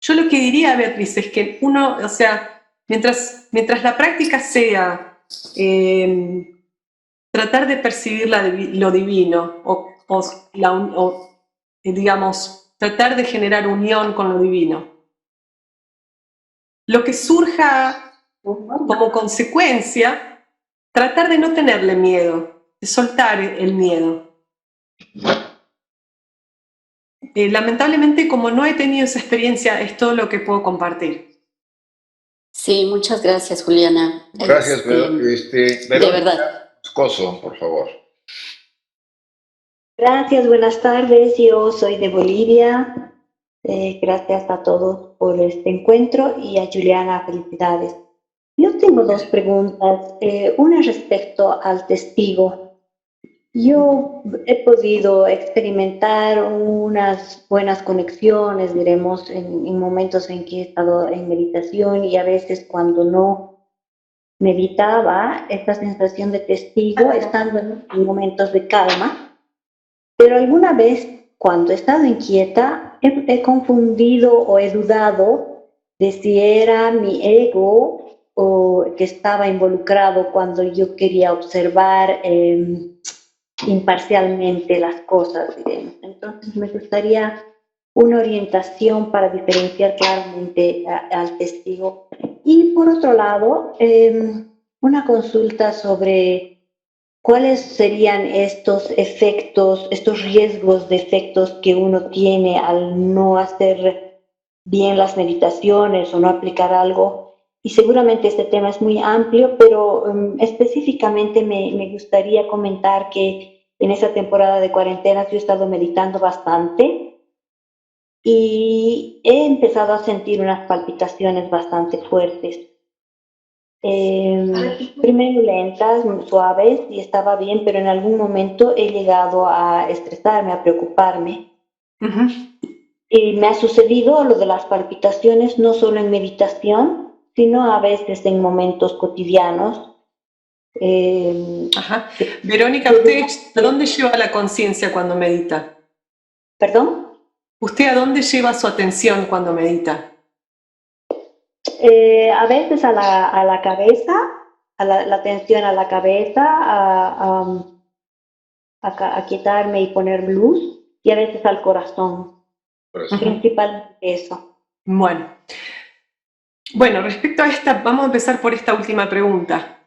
Yo lo que diría, Beatriz, es que uno, o sea, mientras la práctica sea tratar de percibir lo divino o digamos, tratar de generar unión con lo divino. Lo que surja como consecuencia, tratar de no tenerle miedo, de soltar el miedo. Lamentablemente, como no he tenido esa experiencia, es todo lo que puedo compartir. Sí, muchas gracias, Juliana. Gracias, de verdad. Moscoso, por favor. Gracias, buenas tardes. Yo soy de Bolivia. Gracias a todos por este encuentro y a Juliana, felicidades. Yo tengo 2 preguntas. Una respecto al testigo. Yo he podido experimentar unas buenas conexiones, diremos, en momentos en que he estado en meditación y a veces cuando no, meditaba esta sensación de testigo estando en momentos de calma, pero alguna vez cuando he estado inquieta he confundido o he dudado de si era mi ego o que estaba involucrado cuando yo quería observar imparcialmente las cosas, digamos. Entonces me gustaría una orientación para diferenciar claramente al testigo. Y por otro lado, una consulta sobre cuáles serían estos efectos, estos riesgos de efectos que uno tiene al no hacer bien las meditaciones o no aplicar algo. Y seguramente este tema es muy amplio, pero específicamente me gustaría comentar que en esa temporada de cuarentena yo he estado meditando bastante y he empezado a sentir unas palpitaciones bastante fuertes. Primero lentas, suaves, y estaba bien, pero en algún momento he llegado a estresarme, a preocuparme. Y me ha sucedido lo de las palpitaciones no solo en meditación, sino a veces en momentos cotidianos. Verónica, ¿usted a dónde lleva la conciencia cuando medita? ¿Perdón? ¿Usted a dónde lleva su atención cuando medita? A veces a la cabeza, la atención a la cabeza, a quitarme y poner luz, y a veces al corazón. Principalmente eso. Bueno, respecto a esta, vamos a empezar por esta última pregunta.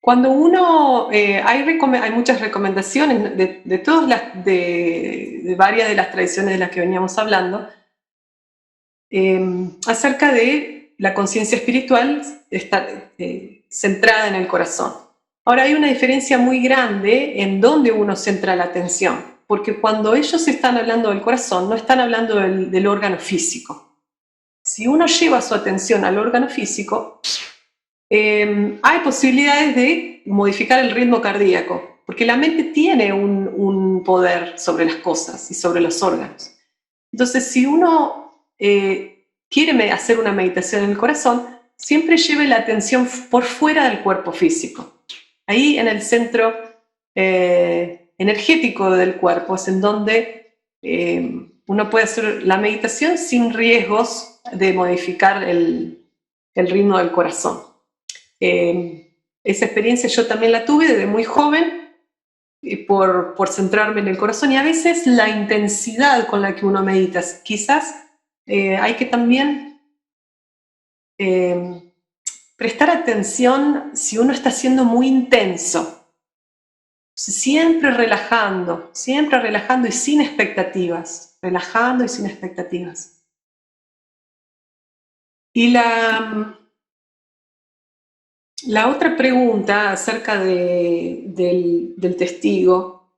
Cuando uno, hay muchas recomendaciones de todas de varias de las tradiciones de las que veníamos hablando, acerca de la conciencia espiritual estar centrada en el corazón. Ahora hay una diferencia muy grande en dónde uno centra la atención, porque cuando ellos están hablando del corazón, no están hablando del órgano físico. Si uno lleva su atención al órgano físico, hay posibilidades de modificar el ritmo cardíaco, porque la mente tiene un poder sobre las cosas y sobre los órganos. Entonces, si uno quiere hacer una meditación en el corazón, siempre lleve la atención por fuera del cuerpo físico. Ahí en el centro energético del cuerpo es en donde uno puede hacer la meditación sin riesgos de modificar el ritmo del corazón. Esa experiencia yo también la tuve desde muy joven, por centrarme en el corazón, y a veces la intensidad con la que uno medita. Quizás hay que también prestar atención si uno está siendo muy intenso. Siempre relajando y sin expectativas. Relajando y sin expectativas. Y la otra pregunta acerca del testigo,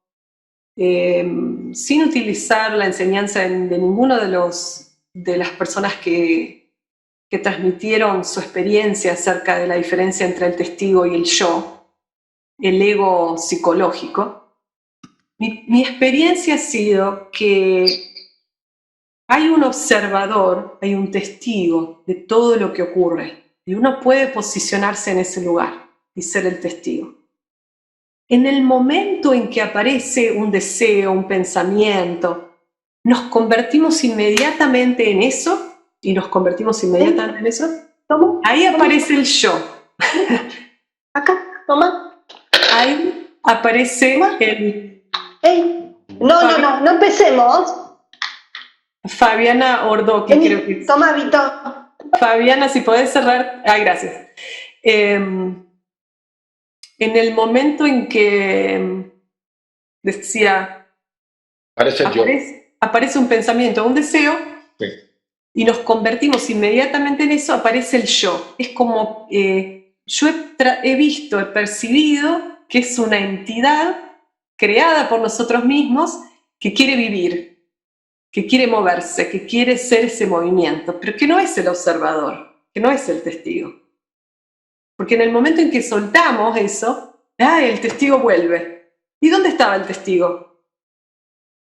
sin utilizar la enseñanza de ninguno de las personas que transmitieron su experiencia acerca de la diferencia entre el testigo y el yo, el ego psicológico, mi experiencia ha sido que hay un observador, hay un testigo de todo lo que ocurre, y uno puede posicionarse en ese lugar y ser el testigo. En el momento en que aparece un deseo, un pensamiento, nos convertimos inmediatamente en eso, y nos convertimos inmediatamente en eso. ¿Cómo? Ahí aparece el yo. Acá, toma. Ahí aparece el... Hey. No empecemos. Fabiana Ordoqui, creo que... Toma, Vito. Fabiana, si podés cerrar... gracias. En el momento en que decía... Aparece un pensamiento, un deseo, sí, y nos convertimos inmediatamente en eso, aparece el yo. Es como... yo he visto, he percibido que es una entidad creada por nosotros mismos que quiere vivir, que quiere moverse, que quiere ser ese movimiento, pero que no es el observador, que no es el testigo. Porque en el momento en que soltamos eso, el testigo vuelve. ¿Y dónde estaba el testigo?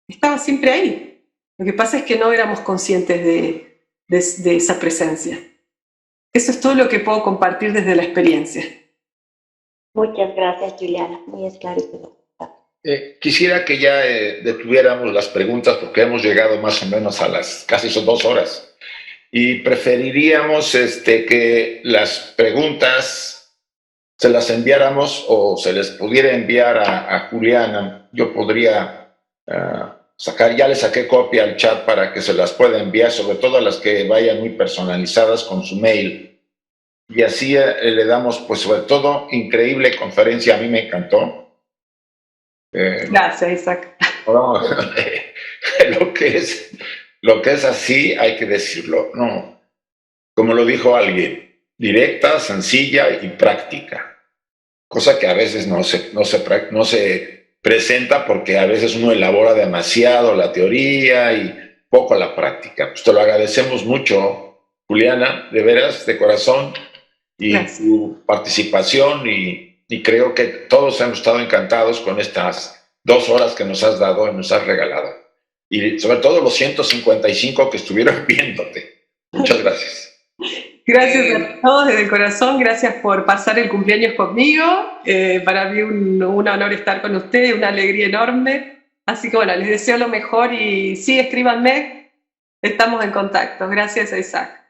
Estaba siempre ahí. Lo que pasa es que no éramos conscientes de esa presencia. Eso es todo lo que puedo compartir desde la experiencia. Muchas gracias, Juliana, muy esclarecedor. Quisiera que ya detuviéramos las preguntas porque hemos llegado más o menos a las casi son 2 horas y preferiríamos que las preguntas se las enviáramos o se les pudiera enviar a Juliana. Yo podría ya le saqué copia al chat para que se las pueda enviar, sobre todo las que vayan muy personalizadas con su mail. Y así le damos, pues sobre todo, increíble conferencia, a mí me encantó. Gracias, Isaac. No, lo que es así hay que decirlo, no. Como lo dijo alguien, directa, sencilla y práctica. Cosa que a veces no se presenta porque a veces uno elabora demasiado la teoría y poco la práctica. Pues te lo agradecemos mucho, Juliana, de veras, de corazón, y tu participación y creo que todos hemos estado encantados con estas 2 horas que nos has dado y nos has regalado. Y sobre todo los 155 que estuvieron viéndote. Muchas gracias. Gracias a todos desde el corazón, gracias por pasar el cumpleaños conmigo. Para mí un honor estar con ustedes, una alegría enorme. Así que bueno, les deseo lo mejor y sí, escríbanme, estamos en contacto. Gracias a Isaac.